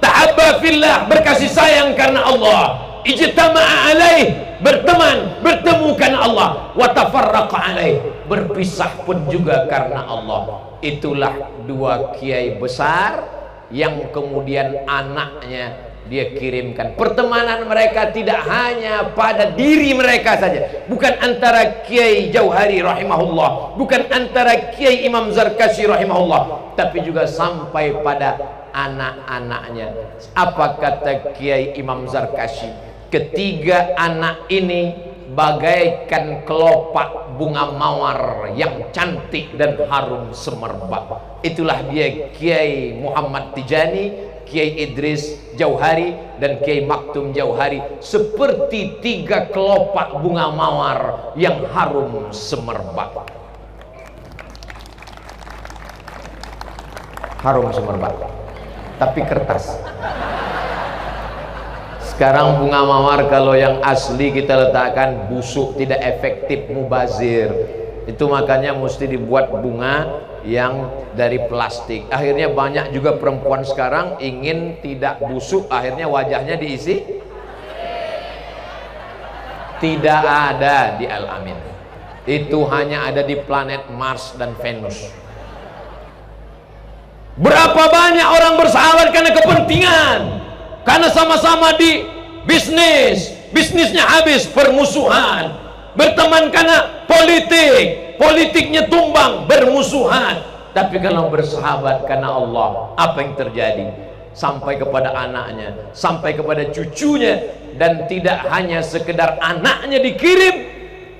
tahabba fillah, berkasih sayang karena Allah. Ijtama'a alaih, berteman, bertemu karena Allah. Wa tafarraqa alaih, berpisah pun juga karena Allah. Itulah dua kiai besar yang kemudian anaknya dia kirimkan. Pertemanan mereka tidak hanya pada diri mereka saja, bukan antara Kiai Jauhari rahimahullah, bukan antara Kiai Imam Zarkashi rahimahullah, tapi juga sampai pada anak-anaknya. Apa kata Kiai Imam Zarkashi? Ketiga anak ini bagaikan kelopak bunga mawar yang cantik dan harum semerbak. Itulah dia Kiai Muhammad Tijani, Kiai Idris Jauhari, dan Kiai Maktum Jauhari, seperti tiga kelopak bunga mawar yang harum semerbak. Harum semerbak, tapi kertas. Sekarang bunga mawar kalau yang asli kita letakkan busuk, tidak efektif, mubazir. Itu makanya mesti dibuat bunga yang dari plastik. Akhirnya banyak juga perempuan sekarang ingin tidak busuk, akhirnya wajahnya diisi. Tidak ada di Al-Amin. Itu hanya ada di planet Mars dan Venus. Berapa banyak orang bersahabat karena kepentingan, karena sama-sama di bisnisnya habis, permusuhan. Berteman karena politiknya tumbang, bermusuhan. Tapi kalau bersahabat karena Allah, apa yang terjadi? Sampai kepada anaknya, sampai kepada cucunya, dan tidak hanya sekedar anaknya dikirim,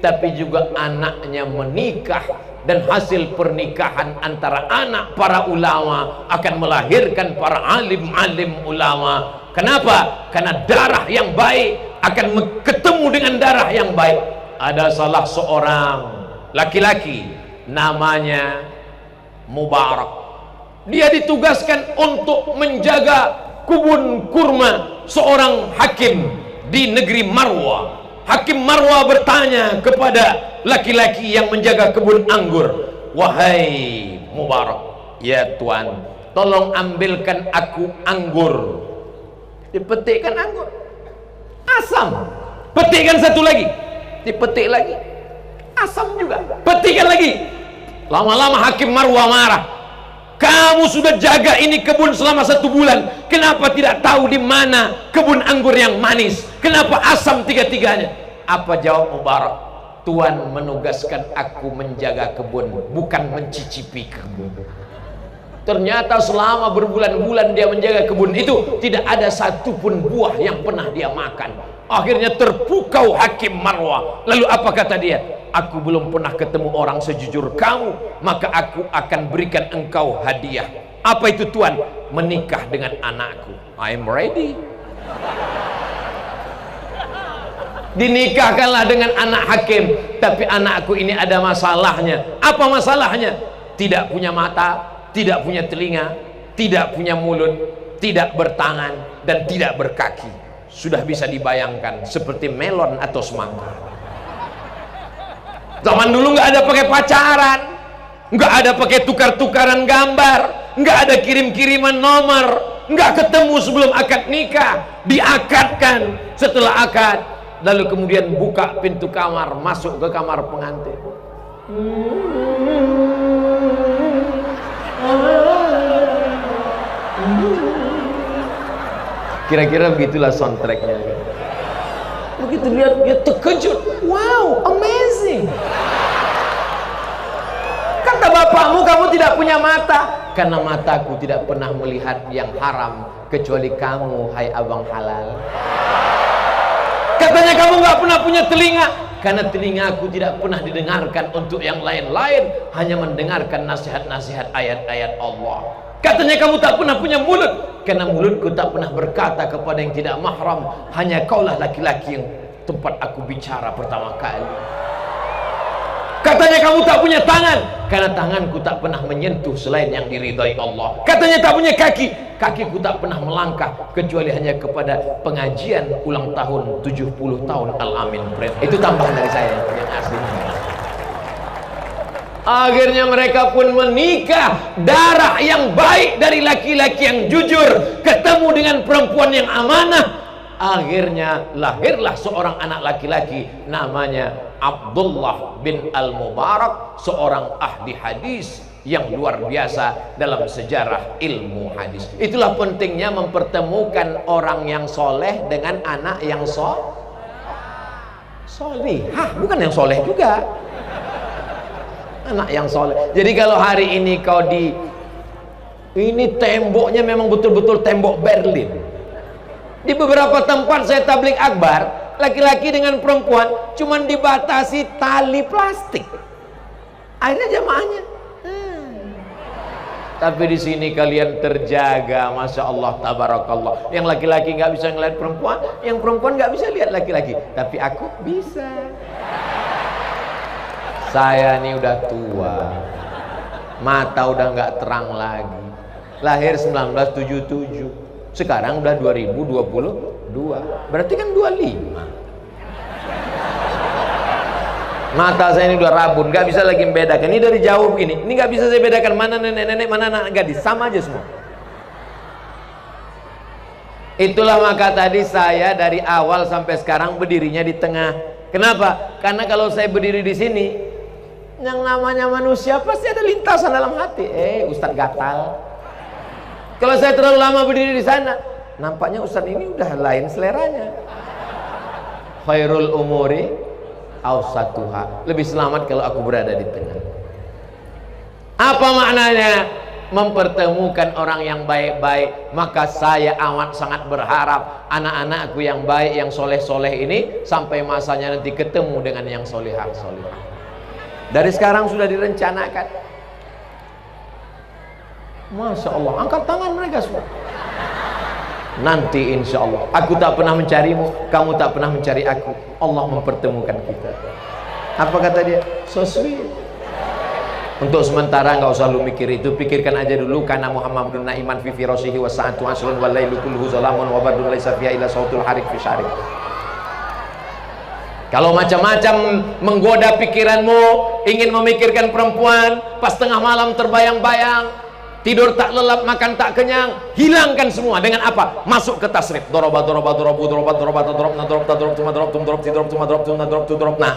tapi juga anaknya menikah, dan hasil pernikahan antara anak para ulama akan melahirkan para alim-alim ulama. Kenapa? Karena darah yang baik akan ketemu dengan darah yang baik. Ada salah seorang laki-laki namanya Mubarak. Dia ditugaskan untuk menjaga kebun kurma seorang hakim di negeri Marwa. Hakim Marwa bertanya kepada laki-laki yang menjaga kebun anggur, "Wahai Mubarak, ya tuan, tolong ambilkan aku anggur." Dipetikkan anggur, asam. Petikkan satu lagi, dipetik lagi, asam juga. Petikkan lagi. Lama-lama Hakim Marwa marah. "Kamu sudah jaga ini kebun selama 1 bulan, kenapa tidak tahu di mana kebun anggur yang manis? Kenapa asam tiga-tiganya?" Apa jawab Mubarak? "Tuan menugaskan aku menjaga kebun, bukan mencicipi kebun." Ternyata selama berbulan-bulan dia menjaga kebun itu, tidak ada satupun buah yang pernah dia makan. Akhirnya terpukau Hakim Marwa. Lalu apa kata dia? "Aku belum pernah ketemu orang sejujur kamu, maka aku akan berikan engkau hadiah." "Apa itu tuan?" "Menikah dengan anakku." "I'm ready." Dinikahkanlah dengan anak hakim. Tapi anakku ini ada masalahnya. Apa masalahnya? Tidak punya mata, tidak punya telinga, tidak punya mulut, tidak bertangan, dan tidak berkaki. Sudah bisa dibayangkan seperti melon atau semangka. Zaman dulu nggak ada pakai pacaran, nggak ada pakai tukar-tukaran gambar, nggak ada kirim-kiriman nomor, nggak ketemu sebelum akad nikah, diakadkan. Setelah akad, lalu kemudian buka pintu kamar, masuk ke kamar pengantin. Kira-kira begitulah soundtracknya. Begitu lihat, dia terkejut. "Wow, amazing." Kata bapakmu, "Kamu tidak punya mata." "Karena mataku tidak pernah melihat yang haram kecuali kamu, hai abang halal." Katanya, "Kamu nggak pernah punya telinga." "Karena telingaku tidak pernah didengarkan untuk yang lain-lain, hanya mendengarkan nasihat-nasihat ayat-ayat Allah." Katanya, "Kamu tak pernah punya mulut." "Karena mulutku tak pernah berkata kepada yang tidak mahram, hanya kaulah laki-laki yang tempat aku bicara pertama kali." Katanya, "Kamu tak punya tangan." "Karena tanganku tak pernah menyentuh selain yang diridhai Allah." Katanya, "Tak punya kaki." "Kakiku tak pernah melangkah kecuali hanya kepada pengajian ulang tahun 70 tahun Al-Amin." Itu tambahan dari saya yang asli. Akhirnya mereka pun menikah. Darah yang baik dari laki-laki yang jujur ketemu dengan perempuan yang amanah. Akhirnya lahirlah seorang anak laki-laki namanya Abdullah bin Al-Mubarak, seorang ahli hadis yang luar biasa dalam sejarah ilmu hadis. Itulah pentingnya mempertemukan orang yang soleh dengan anak yang solihah, bukan yang soleh juga, anak yang soleh. Jadi kalau hari ini ini temboknya memang betul-betul tembok Berlin. Di beberapa tempat saya tabligh akbar, laki-laki dengan perempuan cuman dibatasi tali plastik. Akhirnya jamaahnya. Tapi di sini kalian terjaga, masya Allah, tabarakallah. Yang laki-laki nggak bisa ngeliat perempuan, yang perempuan nggak bisa lihat laki-laki. Tapi aku bisa. Saya ini udah tua, mata udah nggak terang lagi. Lahir 1977. Sekarang udah 2022, berarti kan 25. Mata saya ini udah rabun, nggak bisa lagi membedakan. Ini dari jauh begini, ini nggak bisa saya bedakan mana nenek-nenek, mana anak gadis, sama aja semua. Itulah maka tadi saya dari awal sampai sekarang berdirinya di tengah. Kenapa? Karena kalau saya berdiri di sini, yang namanya manusia pasti ada lintasan dalam hati. Ustadz gatal. Kalau saya terlalu lama berdiri di sana, nampaknya ustaz ini udah lain seleranya. Khairul umuri awsatuha, lebih selamat kalau aku berada di tengah. Apa maknanya? Mempertemukan orang yang baik-baik. Maka saya amat sangat berharap anak-anakku yang baik, yang soleh-soleh ini sampai masanya nanti ketemu dengan yang solehah-solehah. Dari sekarang sudah direncanakan. Masya Allah, angkat tangan mereka semua. Nanti insya Allah, aku tak pernah mencarimu, kamu tak pernah mencari aku, Allah mempertemukan kita. Apa kata dia? So sweet. Untuk sementara nggak usah lu mikir itu, pikirkan aja dulu. Karena Muhammadun naiman fi firasihi wa sa'atu asrun wal lailu kulluhu zalamun wa badun laisa fiha illa sautul harik fi syarik. Kalau macam-macam menggoda pikiranmu, ingin memikirkan perempuan, pas tengah malam terbayang-bayang, tidur tak lelap, makan tak kenyang, hilangkan semua dengan apa? Masuk ke tasrif. Doroba doroba dorobu doroba doroba dorob nadorob tadorob tuma dorob tum dorob tidorob tuma dorob tum nadorob tu dorob. Nah,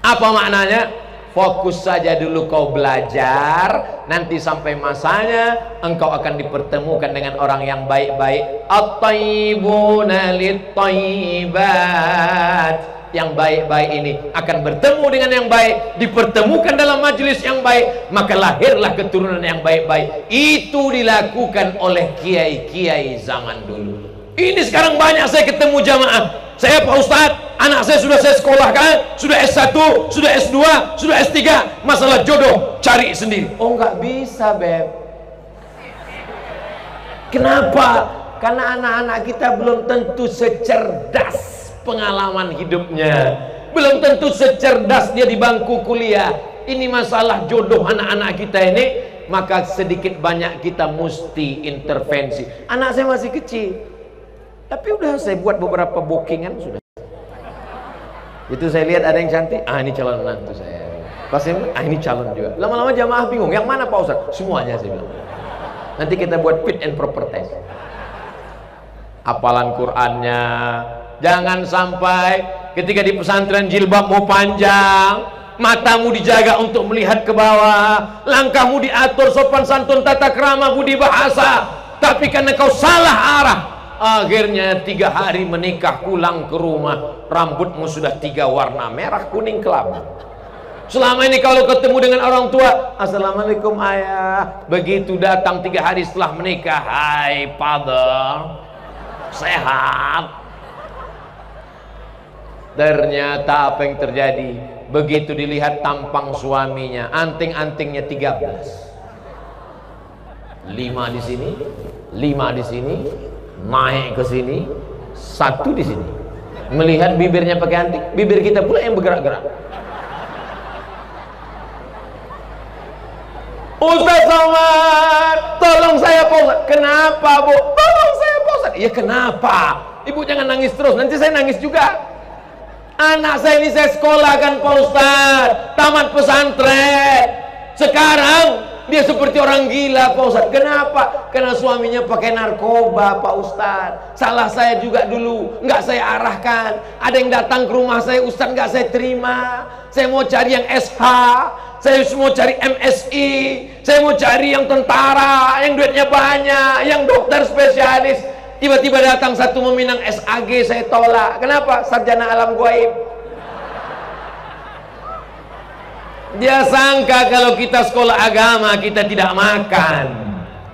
apa maknanya? Fokus saja dulu kau belajar, nanti sampai masanya engkau akan dipertemukan dengan orang yang baik-baik. At-tayyibuna lit-tayyibat. Yang baik-baik ini akan bertemu dengan yang baik, dipertemukan dalam majelis yang baik, maka lahirlah keturunan yang baik-baik. Itu dilakukan oleh kiai-kiai zaman dulu. Ini sekarang banyak saya ketemu jamaah. Saya Pak Ustadz, anak saya sudah saya sekolahkan, sudah S1, sudah S2, sudah S3, masalah jodoh cari sendiri. Oh nggak bisa, Beb. Kenapa? Karena anak-anak kita belum tentu secerdas pengalaman hidupnya, belum tentu secerdas dia di bangku kuliah. Ini masalah jodoh anak-anak kita ini, maka sedikit banyak kita mesti intervensi. Anak saya masih kecil, tapi udah saya buat beberapa bookingan sudah. Itu saya lihat ada yang cantik, ini calon menantu saya. Pas saya, ini calon juga. Lama-lama jamaah bingung, yang mana Pak Ustaz? Semuanya saya bilang. Nanti kita buat fit and proper test. Hafalan Qur'annya, jangan sampai ketika di pesantren jilbab mau panjang, matamu dijaga untuk melihat ke bawah, langkahmu diatur sopan santun tata krama budi bahasa, tapi karena kau salah arah, akhirnya 3 hari menikah pulang ke rumah, rambutmu sudah 3 warna, merah kuning kelabu. Selama ini kalau ketemu dengan orang tua, assalamualaikum ayah, begitu datang 3 hari setelah menikah, hai father, sehat. Ternyata apa yang terjadi? Begitu dilihat tampang suaminya, anting-antingnya 13, 5 di sini, 5 di sini, naik ke sini, 1 di sini. Melihat bibirnya pakai anting, bibir kita pula yang bergerak-gerak. Ustaz Somad, tolong saya Pak Ustaz. Kenapa Bu? Tolong saya Pak Ustaz. Ya kenapa? Ibu jangan nangis terus, nanti saya nangis juga. Anak saya ini saya sekolahkan Pak Ustaz, tamat pesantren. Sekarang dia seperti orang gila Pak Ustaz. Kenapa? Karena suaminya pakai narkoba Pak Ustaz. Salah saya juga dulu, nggak saya arahkan. Ada yang datang ke rumah saya, Ustaz nggak saya terima. Saya mau cari yang SH, saya mau cari MSI, saya mau cari yang tentara, yang duitnya banyak, yang dokter spesialis. Tiba-tiba datang satu meminang SAG, saya tolak. Kenapa? Sarjana alam gaib. Dia sangka kalau kita sekolah agama kita tidak makan.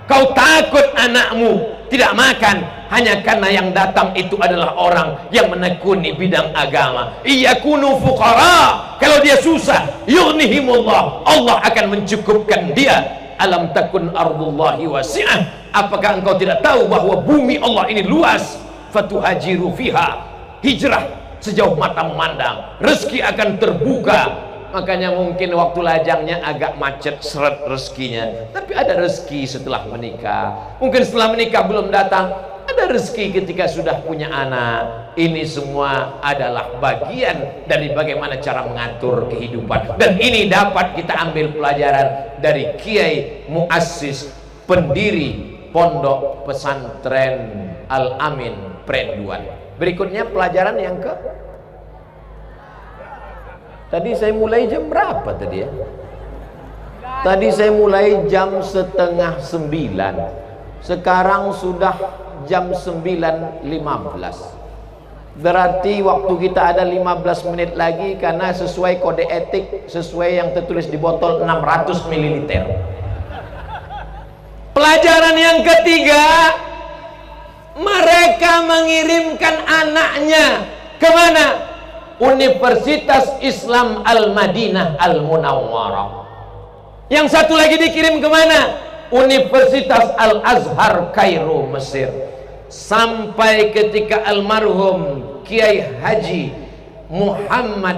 Kau takut anakmu tidak makan hanya karena yang datang itu adalah orang yang menekuni bidang agama. Iyakunu fuqara, kalau dia susah yughnihimullah, Allah akan mencukupkan dia. Alam takun ardullahi wasi'ah, apakah engkau tidak tahu bahwa bumi Allah ini luas? Fatuhajiru fiha, hijrah sejauh mata memandang, rezeki akan terbuka. Makanya mungkin waktu lajangnya agak macet seret rezekinya, tapi ada rezeki setelah menikah. Mungkin setelah menikah belum datang, ada rezeki ketika sudah punya anak. Ini semua adalah bagian dari bagaimana cara mengatur kehidupan, dan ini dapat kita ambil pelajaran dari Kiai Muassis, pendiri Pondok Pesantren Al-Amin Prenduan. Berikutnya pelajaran yang ke, tadi saya mulai jam berapa tadi ya? Tadi saya mulai jam 8:30. Sekarang sudah jam 9.15. Berarti waktu kita ada 15 menit lagi, karena sesuai kode etik, sesuai yang tertulis di botol 600 ml. Pelajaran yang ketiga, mereka mengirimkan anaknya kemana? Universitas Islam Al-Madinah Al-Munawwarah. Yang satu lagi dikirim kemana? Universitas Al-Azhar Kairo, Mesir. Sampai ketika almarhum Kiai Haji Muhammad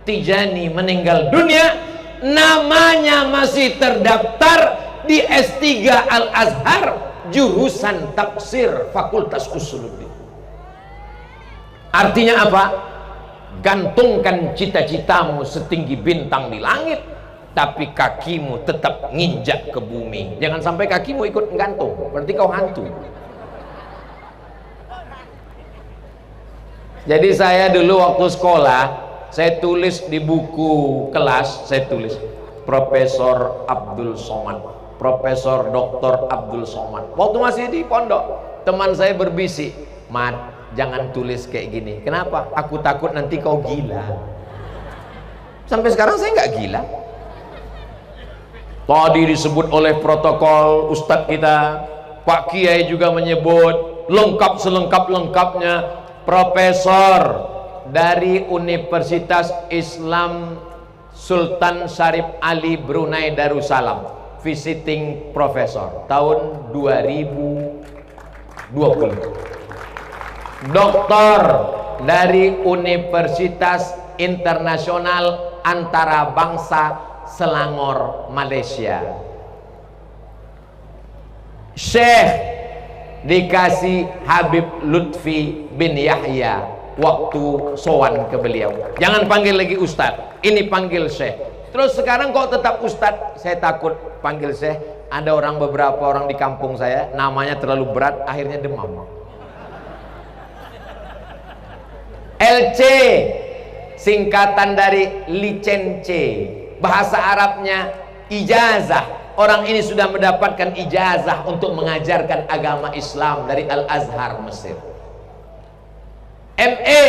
Tijani meninggal dunia, namanya masih terdaftar di S3 Al-Azhar, jurusan tafsir, Fakultas Usuluddin. Artinya apa? Gantungkan cita-citamu setinggi bintang di langit, tapi kakimu tetap nginjak ke bumi. Jangan sampai kakimu ikut gantung, berarti kau hantu. Jadi saya dulu waktu sekolah, saya tulis di buku kelas, saya tulis Profesor Abdul Somad, Profesor Dr. Abdul Somad. Waktu masih di pondok, teman saya berbisik, "Mat, jangan tulis kayak gini." Kenapa? "Aku takut nanti kau gila." Sampai sekarang saya nggak gila. Tadi disebut oleh protokol Ustadz kita, Pak Kiai juga menyebut lengkap selengkap-lengkapnya, Profesor dari Universitas Islam Sultan Syarif Ali Brunei Darussalam, visiting professor tahun 2020. Doktor dari Universitas Internasional Antarabangsa Selangor, Malaysia. Syekh dikasih Habib Lutfi bin Yahya waktu sowan ke beliau. Jangan panggil lagi Ustadz, ini panggil Syekh. Terus sekarang kok tetap Ustadz? Saya takut panggil Syekh. Ada beberapa orang di kampung saya namanya terlalu berat, akhirnya demam. LC singkatan dari licence, bahasa Arabnya ijazah. Orang ini sudah mendapatkan ijazah untuk mengajarkan agama Islam dari Al-Azhar, Mesir. MA,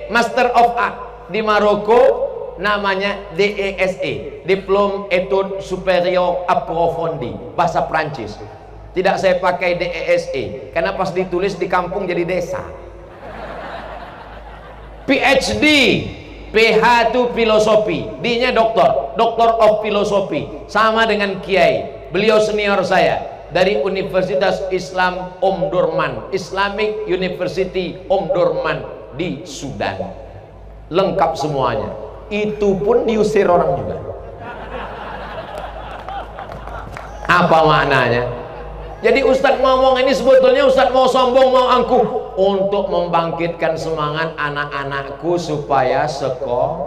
Master of Art, di Maroko namanya DESE, Diplôme Études Supérieures Approfondies, bahasa Prancis. Tidak saya pakai DESE, karena pas ditulis di kampung jadi desa. PhD, PH itu filosofi, D-nya doktor, Doctor of Philosophy, sama dengan Kiai. Beliau senior saya dari Universitas Islam Omdurman, Islamic University Omdurman di Sudan. Lengkap semuanya. Itu pun diusir orang juga. Apa maknanya? Jadi Ustadz ngomong ini sebetulnya Ustadz mau sombong, mau angkuh, untuk membangkitkan semangat anak-anakku supaya sekolah.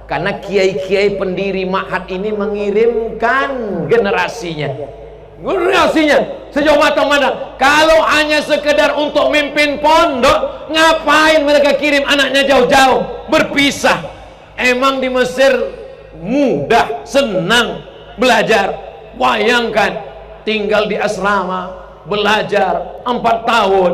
Karena kiai-kiai pendiri ma'had ini mengirimkan generasinya sejauh mata memandang. Kalau hanya sekedar untuk mimpin pondok, ngapain mereka kirim anaknya jauh-jauh berpisah? Emang di Mesir mudah, senang belajar? Bayangkan tinggal di asrama, belajar 4 tahun.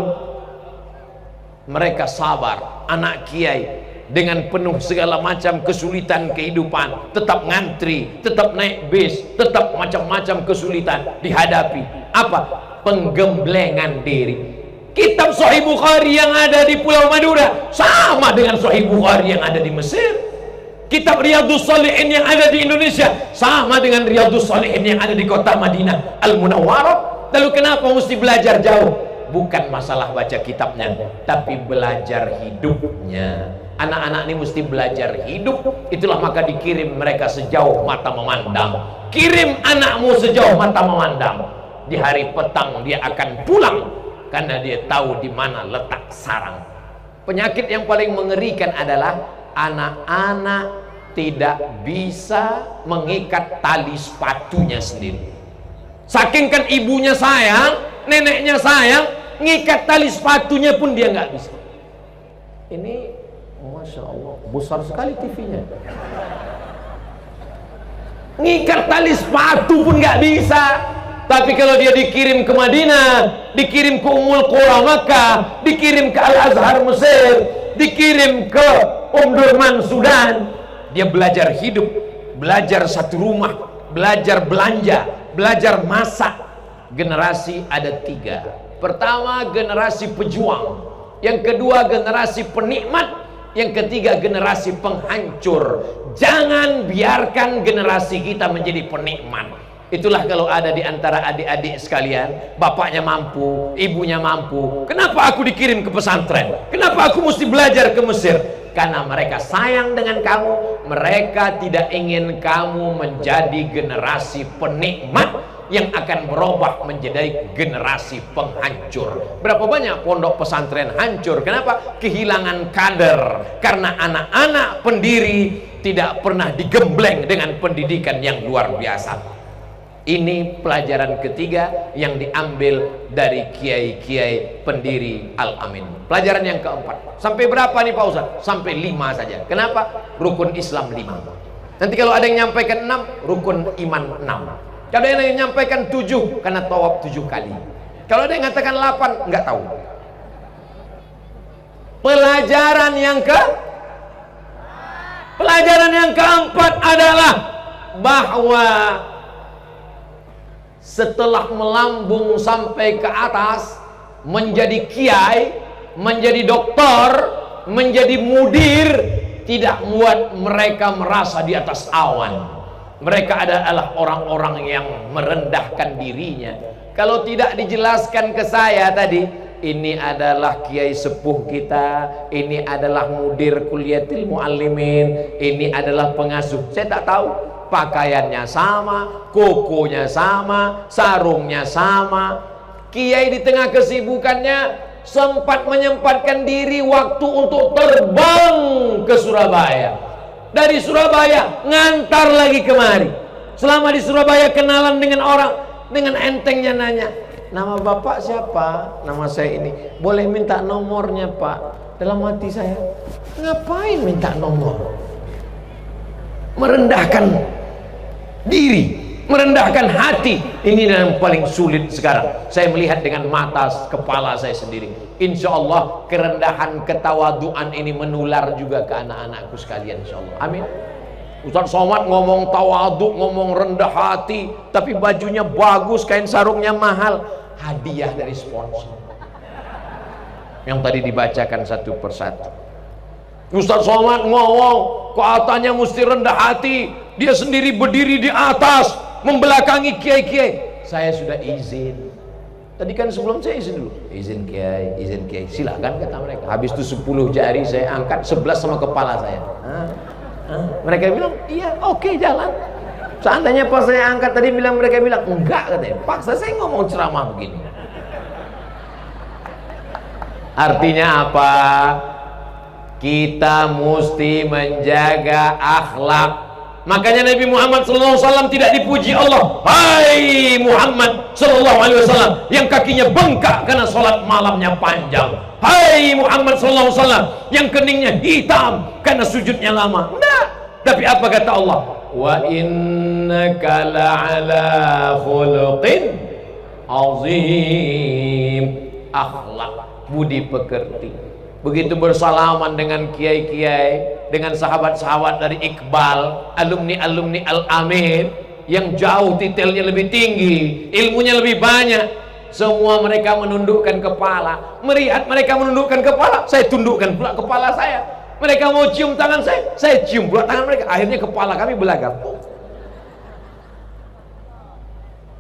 Mereka sabar, anak kiai, dengan penuh segala macam kesulitan kehidupan, tetap ngantri, tetap naik bis, tetap macam-macam kesulitan dihadapi. Apa? Penggemblengan diri. Kitab Sahih Bukhari yang ada di Pulau Madura sama dengan Sahih Bukhari yang ada di Mesir. Kitab Riyadhus Shalihin yang ada di Indonesia sama dengan Riyadhus Shalihin yang ada di kota Madinah Al-Munawwarah. Lalu kenapa mesti belajar jauh? Bukan masalah baca kitabnya, tapi belajar hidupnya. Anak-anak ini mesti belajar hidup. Itulah maka dikirim mereka sejauh mata memandang. Kirim anakmu sejauh mata memandang. Di hari petang dia akan pulang, karena dia tahu di mana letak sarang. Penyakit yang paling mengerikan adalah anak-anak tidak bisa mengikat tali sepatunya sendiri. Saking kan ibunya sayang, neneknya sayang, ngikat tali sepatunya pun dia nggak bisa. Ini Masya Allah, besar sekali TV-nya. Ngikat tali sepatu pun nggak bisa. Tapi kalau dia dikirim ke Madinah, dikirim ke Ummul Qura Makkah, dikirim ke Al-Azhar Mesir, dikirim ke Omdurman Sudan, dia belajar hidup, belajar satu rumah, belajar belanja, belajar masak. Generasi ada 3. Pertama, generasi pejuang. Yang kedua, generasi penikmat. Yang ketiga, generasi penghancur. Jangan biarkan generasi kita menjadi penikmat. Itulah kalau ada di antara adik-adik sekalian, bapaknya mampu, ibunya mampu. Kenapa aku dikirim ke pesantren? Kenapa aku mesti belajar ke Mesir? Karena mereka sayang dengan kamu. Mereka tidak ingin kamu menjadi generasi penikmat yang akan berubah menjadi generasi penghancur. Berapa banyak pondok pesantren hancur? Kenapa? Kehilangan kader. Karena anak-anak pendiri tidak pernah digembleng dengan pendidikan yang luar biasa. Ini pelajaran ketiga yang diambil dari kiai-kiai pendiri Al-Amin. Pelajaran yang keempat. Sampai berapa nih Pak Ustadz? Sampai 5 saja. Kenapa? Rukun Islam 5. Nanti kalau ada yang nyampaikan 6, rukun iman 6. Kalau ada yang menyampaikan 7, karena tawaf 7 kali. Kalau ada yang mengatakan 8, nggak tahu. Pelajaran yang keempat adalah bahwa setelah melambung sampai ke atas, menjadi kiai, menjadi doktor, menjadi mudir, tidak membuat mereka merasa di atas awan. Mereka adalah orang-orang yang merendahkan dirinya. Kalau tidak dijelaskan ke saya tadi, ini adalah kiai sepuh kita, ini adalah mudir kuliatil muallimin, ini adalah pengasuh, saya tak tahu. Pakaiannya sama, kokonya sama, sarungnya sama. Kiai di tengah kesibukannya sempat menyempatkan diri waktu untuk terbang ke Surabaya. Dari Surabaya ngantar lagi kemari. Selama di Surabaya kenalan dengan orang, dengan entengnya nanya, nama bapak siapa? Nama saya ini. Boleh minta nomornya Pak? Dalam hati saya, ngapain minta nomor? Merendahkan diri, merendahkan hati. Ini yang paling sulit sekarang. Saya melihat dengan mata kepala saya sendiri. Insya Allah kerendahan, ketawaduan ini menular juga ke anak-anakku sekalian, insya Allah. Amin. Ustaz Somad ngomong tawadu, ngomong rendah hati, tapi bajunya bagus, kain sarungnya mahal. Hadiah dari sponsor yang tadi dibacakan satu persatu. Ustaz Somad ngomong katanya mesti rendah hati, dia sendiri berdiri di atas membelakangi kiai-kiai. Saya sudah izin tadi kan, sebelum saya izin dulu, izin kiai, silakan kata mereka. Habis itu 10 jari saya angkat, 11 sama kepala saya. Mereka bilang iya, oke, jalan. Seandainya pas saya angkat tadi mereka bilang enggak, katanya paksa saya ngomong ceramah begini. Artinya apa? Kita mesti menjaga akhlak. Makanya Nabi Muhammad SAW tidak dipuji Allah. Hai Muhammad SAW yang kakinya bengkak karena sholat malamnya panjang. Hai Muhammad SAW yang keningnya hitam karena sujudnya lama. Nah, tapi apa kata Allah? Wa innaka la'ala khuluqin azim. Akhlak, budi pekerti. Begitu bersalaman dengan kiai-kiai, dengan sahabat-sahabat dari Iqbal, alumni-alumni Al-Amin yang jauh titelnya lebih tinggi, ilmunya lebih banyak, semua mereka menundukkan kepala. Melihat mereka menundukkan kepala, saya tundukkan pula kepala saya. Mereka mau cium tangan saya cium pula tangan mereka. Akhirnya kepala kami belagak.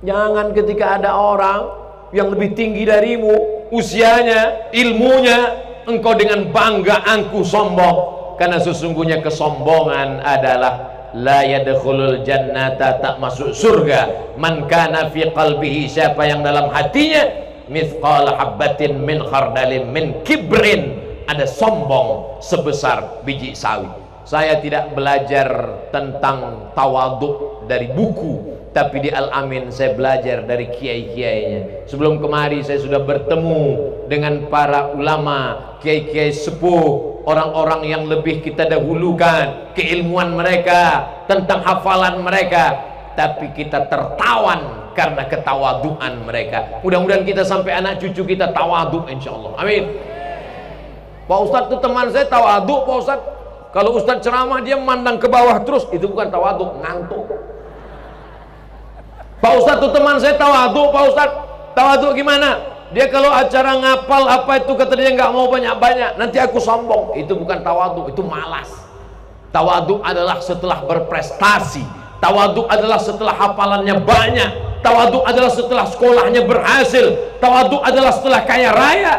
Jangan ketika ada orang yang lebih tinggi darimu, usianya, ilmunya, engkau dengan bangga angkuh sombong. Karena sesungguhnya kesombongan adalah la yadkhulul jannata, tak masuk surga, man kana fi qalbihi, siapa yang dalam hatinya mithqala habbatin min khardalin min kibrin, ada sombong sebesar biji sawi. Saya tidak belajar tentang tawaduk dari buku, tapi di Al-Amin saya belajar dari kiai-kiainya. Sebelum kemari saya sudah bertemu dengan para ulama, kiai-kiai sepuh, orang-orang yang lebih kita dahulukan keilmuan mereka, tentang hafalan mereka. tapi kita tertawan karena ketawaduan mereka. Mudah-mudahan kita sampai anak cucu kita tawadu insyaallah. Amin. Pak Ustadz tuh teman saya tawadu, Pak Ustadz. Kalau Ustadz ceramah dia memandang ke bawah terus, itu bukan tawadu, ngantuk. Pak Ustadz tuh teman saya tawadu, Pak Ustadz. Tawadu gimana? Dia kalau acara ngapal apa itu kata dia nggak mau banyak-banyak, nanti aku sombong. Itu bukan tawadu, itu malas. Tawadu adalah setelah berprestasi. Tawadu adalah setelah hafalannya banyak. Tawadu adalah setelah sekolahnya berhasil. Tawadu adalah setelah kaya raya.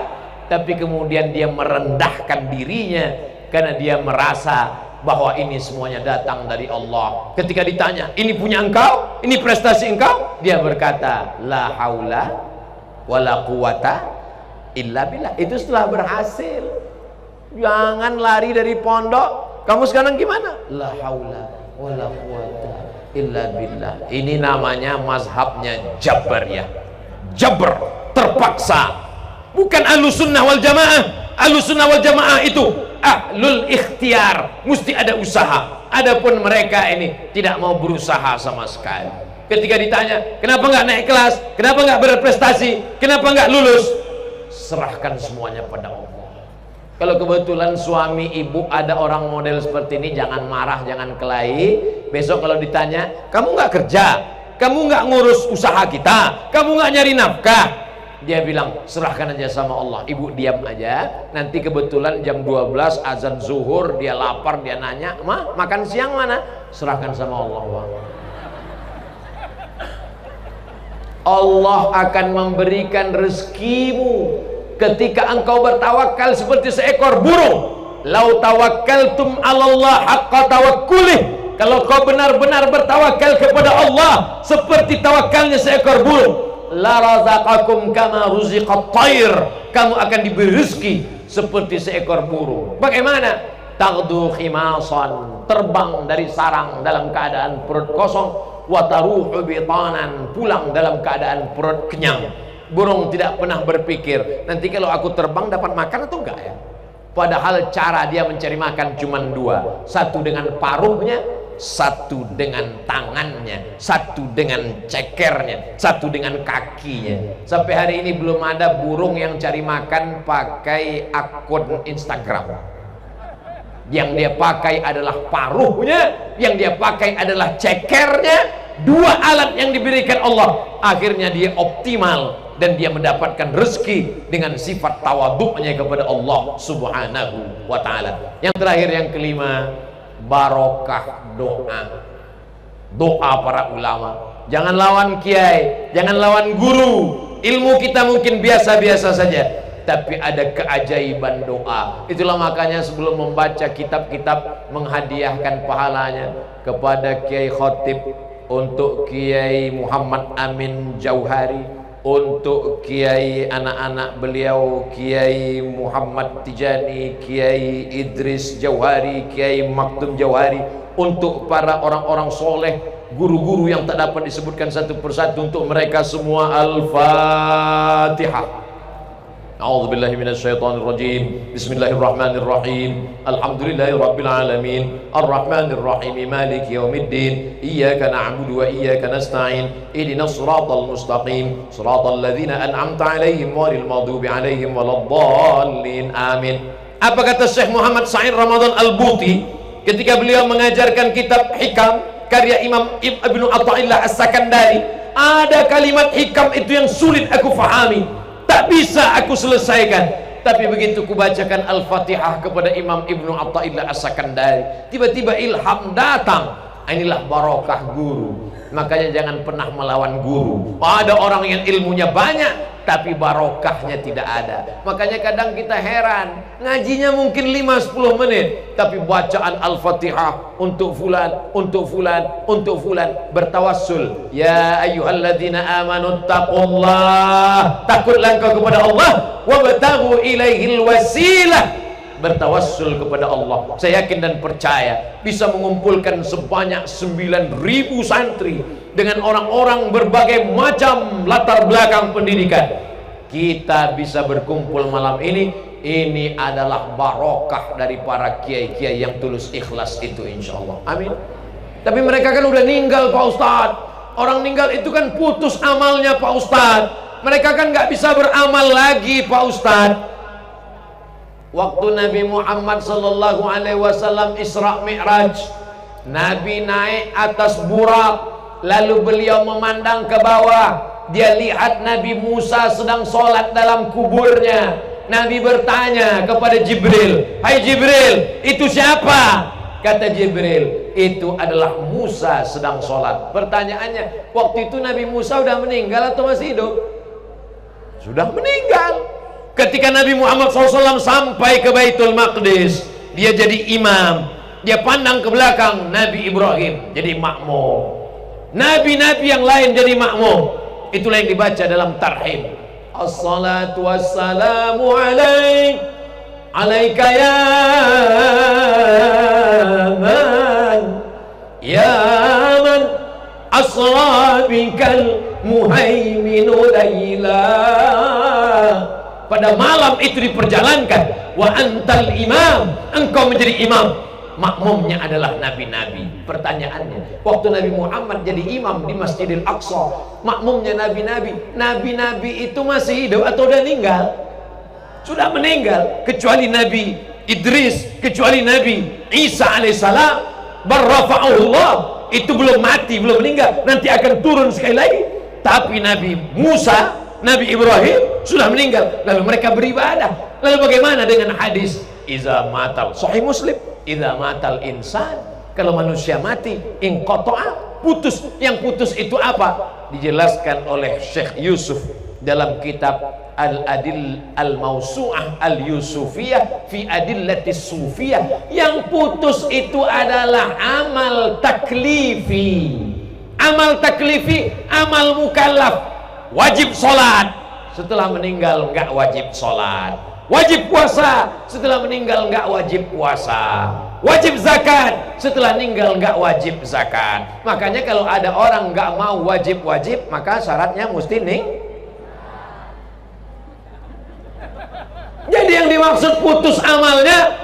Tapi kemudian dia merendahkan dirinya karena dia merasa bahwa ini semuanya datang dari Allah. Ketika ditanya, ini punya engkau? Ini prestasi engkau? Dia berkata, la haula wala quwata illa billah. Itu setelah berhasil. Jangan lari dari pondok. Kamu sekarang gimana? La haula wala quwata illa billah. Ini namanya mazhabnya Jabariyah. Jabr, terpaksa. Bukan Ahlus Sunnah wal Jamaah. Ahlus Sunnah wal Jamaah itu ahlul ikhtiar, mesti ada usaha. Adapun mereka ini tidak mau berusaha sama sekali. Ketika ditanya, kenapa nggak naik kelas, kenapa nggak berprestasi, kenapa nggak lulus, serahkan semuanya pada Allah. Kalau kebetulan suami ibu ada orang model seperti ini, jangan marah, jangan kelahi. Besok kalau ditanya, kamu nggak kerja, kamu nggak ngurus usaha kita, kamu nggak nyari nafkah, dia bilang serahkan aja sama Allah. Ibu diam aja. Nanti kebetulan jam 12 azan zuhur, dia lapar, dia nanya, "Ma, makan siang mana?" Serahkan sama Allah, Bang. Allah akan memberikan rezekimu ketika engkau bertawakal seperti seekor burung. Lau tawakkaltum 'alallah haqqa tawakkulih. Kalau kau benar-benar bertawakal kepada Allah seperti tawakalnya seekor burung, la razaqakum kama ruziqat thair. Kamu akan diberi rezeki seperti seekor burung. Bagaimana? Taghdu khimasan, terbang dari sarang dalam keadaan perut kosong, wa taruhu bitanan, pulang dalam keadaan perut kenyang. Burung tidak pernah berpikir nanti kalau aku terbang dapat makan atau enggak ya. Padahal cara dia mencari makan cuma dua, satu dengan paruhnya, satu dengan tangannya, satu dengan cekernya, satu dengan kakinya. Sampai hari ini belum ada burung yang cari makan pakai akun Instagram. Yang dia pakai adalah paruhnya, yang dia pakai adalah cekernya. Dua alat yang diberikan Allah, akhirnya dia optimal dan dia mendapatkan rezeki dengan sifat tawaduknya kepada Allah Subhanahu wa ta'ala. Yang terakhir, yang kelima, barokah doa. Doa para ulama. Jangan lawan kiai, jangan lawan guru. Ilmu kita mungkin biasa-biasa saja, tapi ada keajaiban doa. Itulah makanya sebelum membaca kitab-kitab, menghadiahkan pahalanya kepada Kiai Khotib, untuk Kiai Muhammad Amin Jauhari, untuk Kiai anak-anak beliau, Kiai Muhammad Tijani, Kiai Idris Jauhari, Kiai Maktum Jauhari, untuk para orang-orang soleh, guru-guru yang tak dapat disebutkan satu persatu, untuk mereka semua. Al-Fatihah. A'udzubillahi minasyaitonirrajim. Bismillahirrahmanirrahim. Alhamdulillahirabbil alamin. Arrahmanirrahim. Maliki yaumiddin. Iyyaka na'budu wa iyyaka nasta'in. Ihdinas siratal mustaqim. Siratal ladzina an'amta 'alaihim ghairil maghdubi 'alaihim waladdallin. Amin. Apa kata Syekh Muhammad Sa'id Ramadan Al-Buti ketika beliau mengajarkan kitab Hikam karya Imam Ibnu Athaillah As-Sakandari? Ada kalimat hikam itu yang sulit aku fahami, tak bisa aku selesaikan. Tapi begitu kubacakan Al-Fatihah kepada Imam Ibnu Athaillah As-Sakandari, tiba-tiba ilham datang. Inilah barokah guru. Makanya jangan pernah melawan guru. Ada orang yang ilmunya banyak tapi barokahnya tidak ada. Makanya kadang kita heran, ngajinya mungkin 5-10 menit, tapi bacaan Al-Fatihah untuk fulan, untuk fulan, untuk fulan, bertawassul. Ya ayyuhalladzina amanu taqullah, takutlah engkau kepada Allah, wabtaghu ilaihil wasilah, bertawassul kepada Allah. Saya yakin dan percaya bisa mengumpulkan sebanyak 9.000 santri dengan orang-orang berbagai macam latar belakang pendidikan. Kita bisa berkumpul malam ini adalah barokah dari para kiai-kiai yang tulus ikhlas itu, insya Allah. Amin. Tapi mereka kan udah ninggal Pak Ustadz. Orang meninggal itu kan putus amalnya Pak Ustadz. Mereka kan nggak bisa beramal lagi Pak Ustadz. Waktu Nabi Muhammad sallallahu alaihi wasallam Isra Mi'raj, Nabi naik atas burak, lalu beliau memandang ke bawah. Dia lihat Nabi Musa sedang sholat dalam kuburnya. Nabi bertanya kepada Jibril, "Hai Jibril, itu siapa?" Kata Jibril, "Itu adalah Musa sedang sholat." Pertanyaannya, waktu itu Nabi Musa sudah meninggal atau masih hidup? Sudah meninggal. Ketika Nabi Muhammad SAW sampai ke Baitul Maqdis, dia jadi imam. Dia pandang ke belakang, Nabi Ibrahim jadi makmum. Nabi-nabi yang lain jadi makmum. Itulah yang dibaca dalam tarhim. Assalatu wassalamu alaika ya man asra bikal muhaiminu layla. Pada malam itu diperjalankan, wa antal imam, engkau menjadi imam. Makmumnya adalah nabi-nabi. Pertanyaannya, waktu Nabi Muhammad jadi imam di Masjidil Aqsa, makmumnya nabi-nabi. Nabi-nabi itu masih hidup atau udah meninggal? Sudah meninggal. Kecuali Nabi Idris, kecuali Nabi Isa alaihissalam, barrafa'ullah, itu belum mati, belum meninggal, nanti akan turun sekali lagi. Tapi Nabi Musa, Nabi Ibrahim sudah meninggal, lalu mereka beribadah. Lalu bagaimana dengan hadis iza matal, Sahih Muslim, iza matal insan, kalau manusia mati inqata'a, putus. Yang putus itu apa? Dijelaskan oleh Syekh Yusuf dalam kitab Al-Adil Al-Mausu'ah Al-Yusufiyah fi Adillatis Sufiyah. Yang putus itu adalah amal taklifi. Amal taklifi, amal mukallaf. Wajib sholat, setelah meninggal nggak wajib sholat. Wajib puasa, setelah meninggal nggak wajib puasa. Wajib zakat, setelah meninggal nggak wajib zakat. Makanya kalau ada orang nggak mau wajib-wajib, maka syaratnya mesti Jadi yang dimaksud putus amalnya,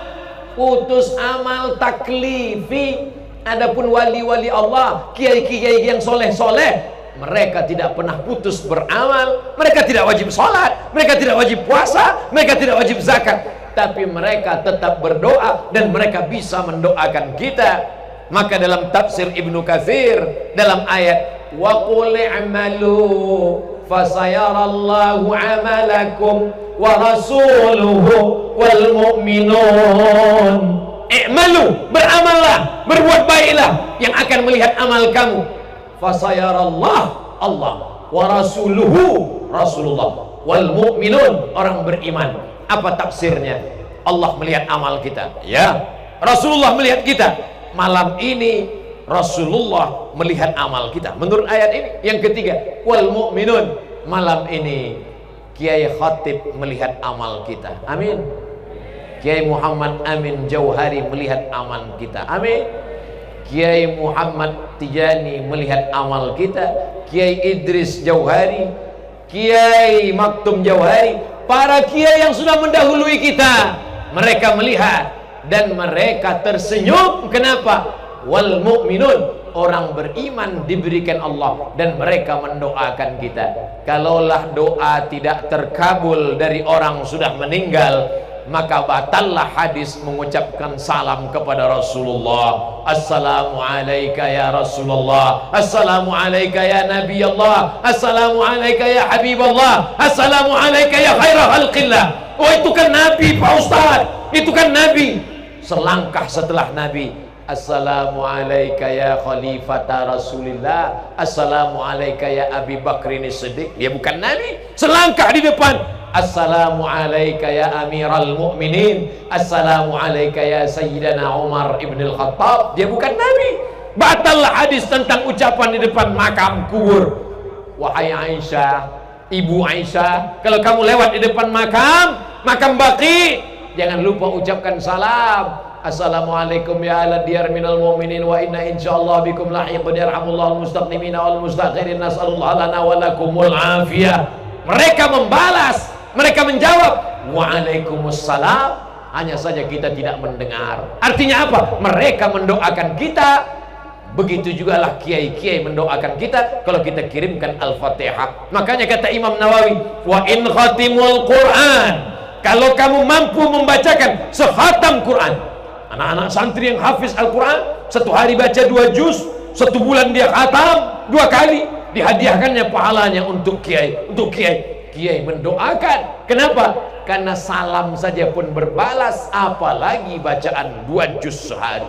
putus amal taklifi. Adapun wali-wali Allah, kiai-kiai yang soleh-soleh, mereka tidak pernah putus beramal. Mereka tidak wajib sholat, mereka tidak wajib puasa, mereka tidak wajib zakat, tapi mereka tetap berdoa dan mereka bisa mendoakan kita. Maka dalam tafsir Ibnu Katsir, dalam ayat wa qul i'malu fasayarallahu amalakum wa rasuluhu wal mu'minun. I'malu, beramallah, berbuat baiklah, yang akan melihat amal kamu. Fasayarallah, Allah, wa rasuluhu, Rasulullah, wal mu'minun, orang beriman. Apa tafsirnya? Allah melihat amal kita, ya. Rasulullah melihat kita. Malam ini Rasulullah melihat amal kita. Menurut ayat ini. Yang ketiga, wal mu'minun, malam ini Kiai Khatib melihat amal kita. Amin. Kiai Muhammad Amin Jauhari melihat amal kita. Amin. Kiai Muhammad Tijani melihat amal kita. Kiai Idris Jauhari, Kiai Maktum Jauhari, para kiai yang sudah mendahului kita, mereka melihat dan mereka tersenyum. Kenapa? Wal mu'minun, orang beriman diberikan Allah dan mereka mendoakan kita. Kalaulah doa tidak terkabul dari orang sudah meninggal, maka batallah hadis mengucapkan salam kepada Rasulullah. Assalamu alayka ya Rasulullah, assalamu alayka ya Nabi Allah, assalamu alayka ya Habib Allah, assalamu alayka ya khairah khalqillah. Oh, itu kan Nabi Pak Ustaz, itu kan Nabi. Selangkah setelah Nabi, assalamu alayka ya khalifata Rasulillah, assalamu alayka ya Abi Bakrin Siddiq. Dia bukan Nabi. Selangkah di depan, assalamu alayka ya amiral mu'minin, assalamu alayka ya sayyidana Umar ibn al-Khattab. Dia bukan Nabi. Batallah hadis tentang ucapan di depan makam kubur. Wahai Aisyah, ibu Aisyah, kalau kamu lewat di depan makam Baqi, jangan lupa ucapkan salam. Assalamualaikum ya ala diyar minal mu'minin wa inna insyaallah bikum lahiqun yarhamullahu al-mustaqdimina wal mustakhirin, nas'alullah lana wa lakumul afiyah. Mereka membalas, mereka menjawab waalaikumsalam, hanya saja kita tidak mendengar. Artinya apa? Mereka mendoakan kita, Begitu juga lah kiai-kiai mendoakan kita kalau kita kirimkan Al-Fatihah. Makanya kata Imam Nawawi, wa in khatimul Quran, kalau kamu mampu membacakan sekhatam Quran. Anak-anak santri yang hafiz Al-Quran, satu hari baca 2 juz, 1 bulan dia khatam 2 kali, dihadiahkannya pahalanya untuk kiai. Untuk kiai mendoakan. Kenapa? Karena salam saja pun berbalas, apalagi bacaan 2 juz sehari.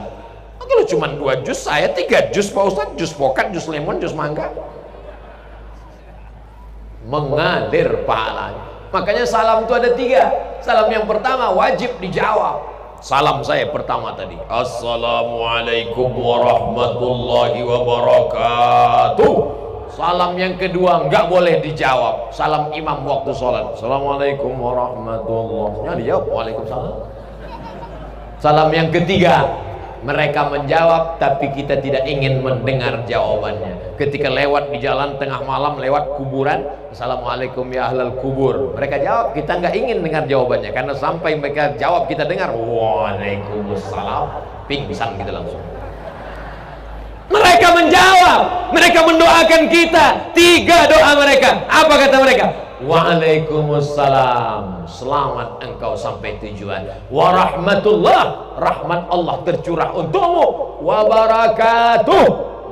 Kalau cuma 2 juz, saya 3 juz Pak Ustadz, juz pokat, juz lemon, juz mangga, mengalir pahalanya. Makanya salam itu ada 3. Salam yang pertama wajib dijawab. Salam saya pertama tadi, Assalamualaikum warahmatullahi wabarakatuh. Salam yang kedua nggak boleh dijawab. Salam imam waktu sholat, Assalamualaikum warahmatullahi wabarakatuh, dijawab Waalaikumsalam. Salam yang ketiga, mereka menjawab tapi kita tidak ingin mendengar jawabannya. Ketika lewat di jalan tengah malam, lewat kuburan, Assalamualaikum ya ahlal kubur, mereka jawab, kita nggak ingin dengar jawabannya, karena sampai mereka jawab kita dengar Waalaikumsalam, pingsan kita langsung. Mereka menjawab, mereka mendoakan kita. 3 doa mereka. Apa kata mereka? Waalaikumsalam, selamat engkau sampai tujuan. Warahmatullah, rahmat Allah tercurah untukmu. Wabarakatuh,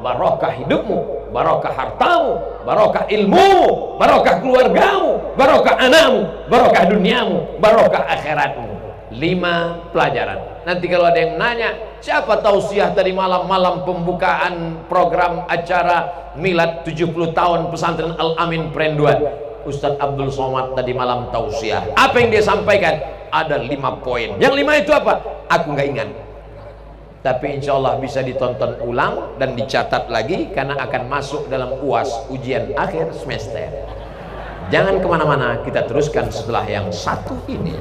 barokah hidupmu, barokah hartamu, barokah ilmumu, barokah keluargamu, barokah anakmu, barokah duniamu, barokah akhiratmu. 5 pelajaran. Nanti kalau ada yang nanya, siapa tausiah tadi malam pembukaan program acara milad 70 tahun pesantren Al-Amin Perenduan? Ustadz Abdul Somad tadi malam tausiah. Apa yang dia sampaikan? Ada 5 poin. Yang 5 itu apa? Aku nggak ingat. Tapi insya Allah bisa ditonton ulang dan dicatat lagi, karena akan masuk dalam UAS, ujian akhir semester. Jangan kemana-mana, kita teruskan setelah yang satu ini.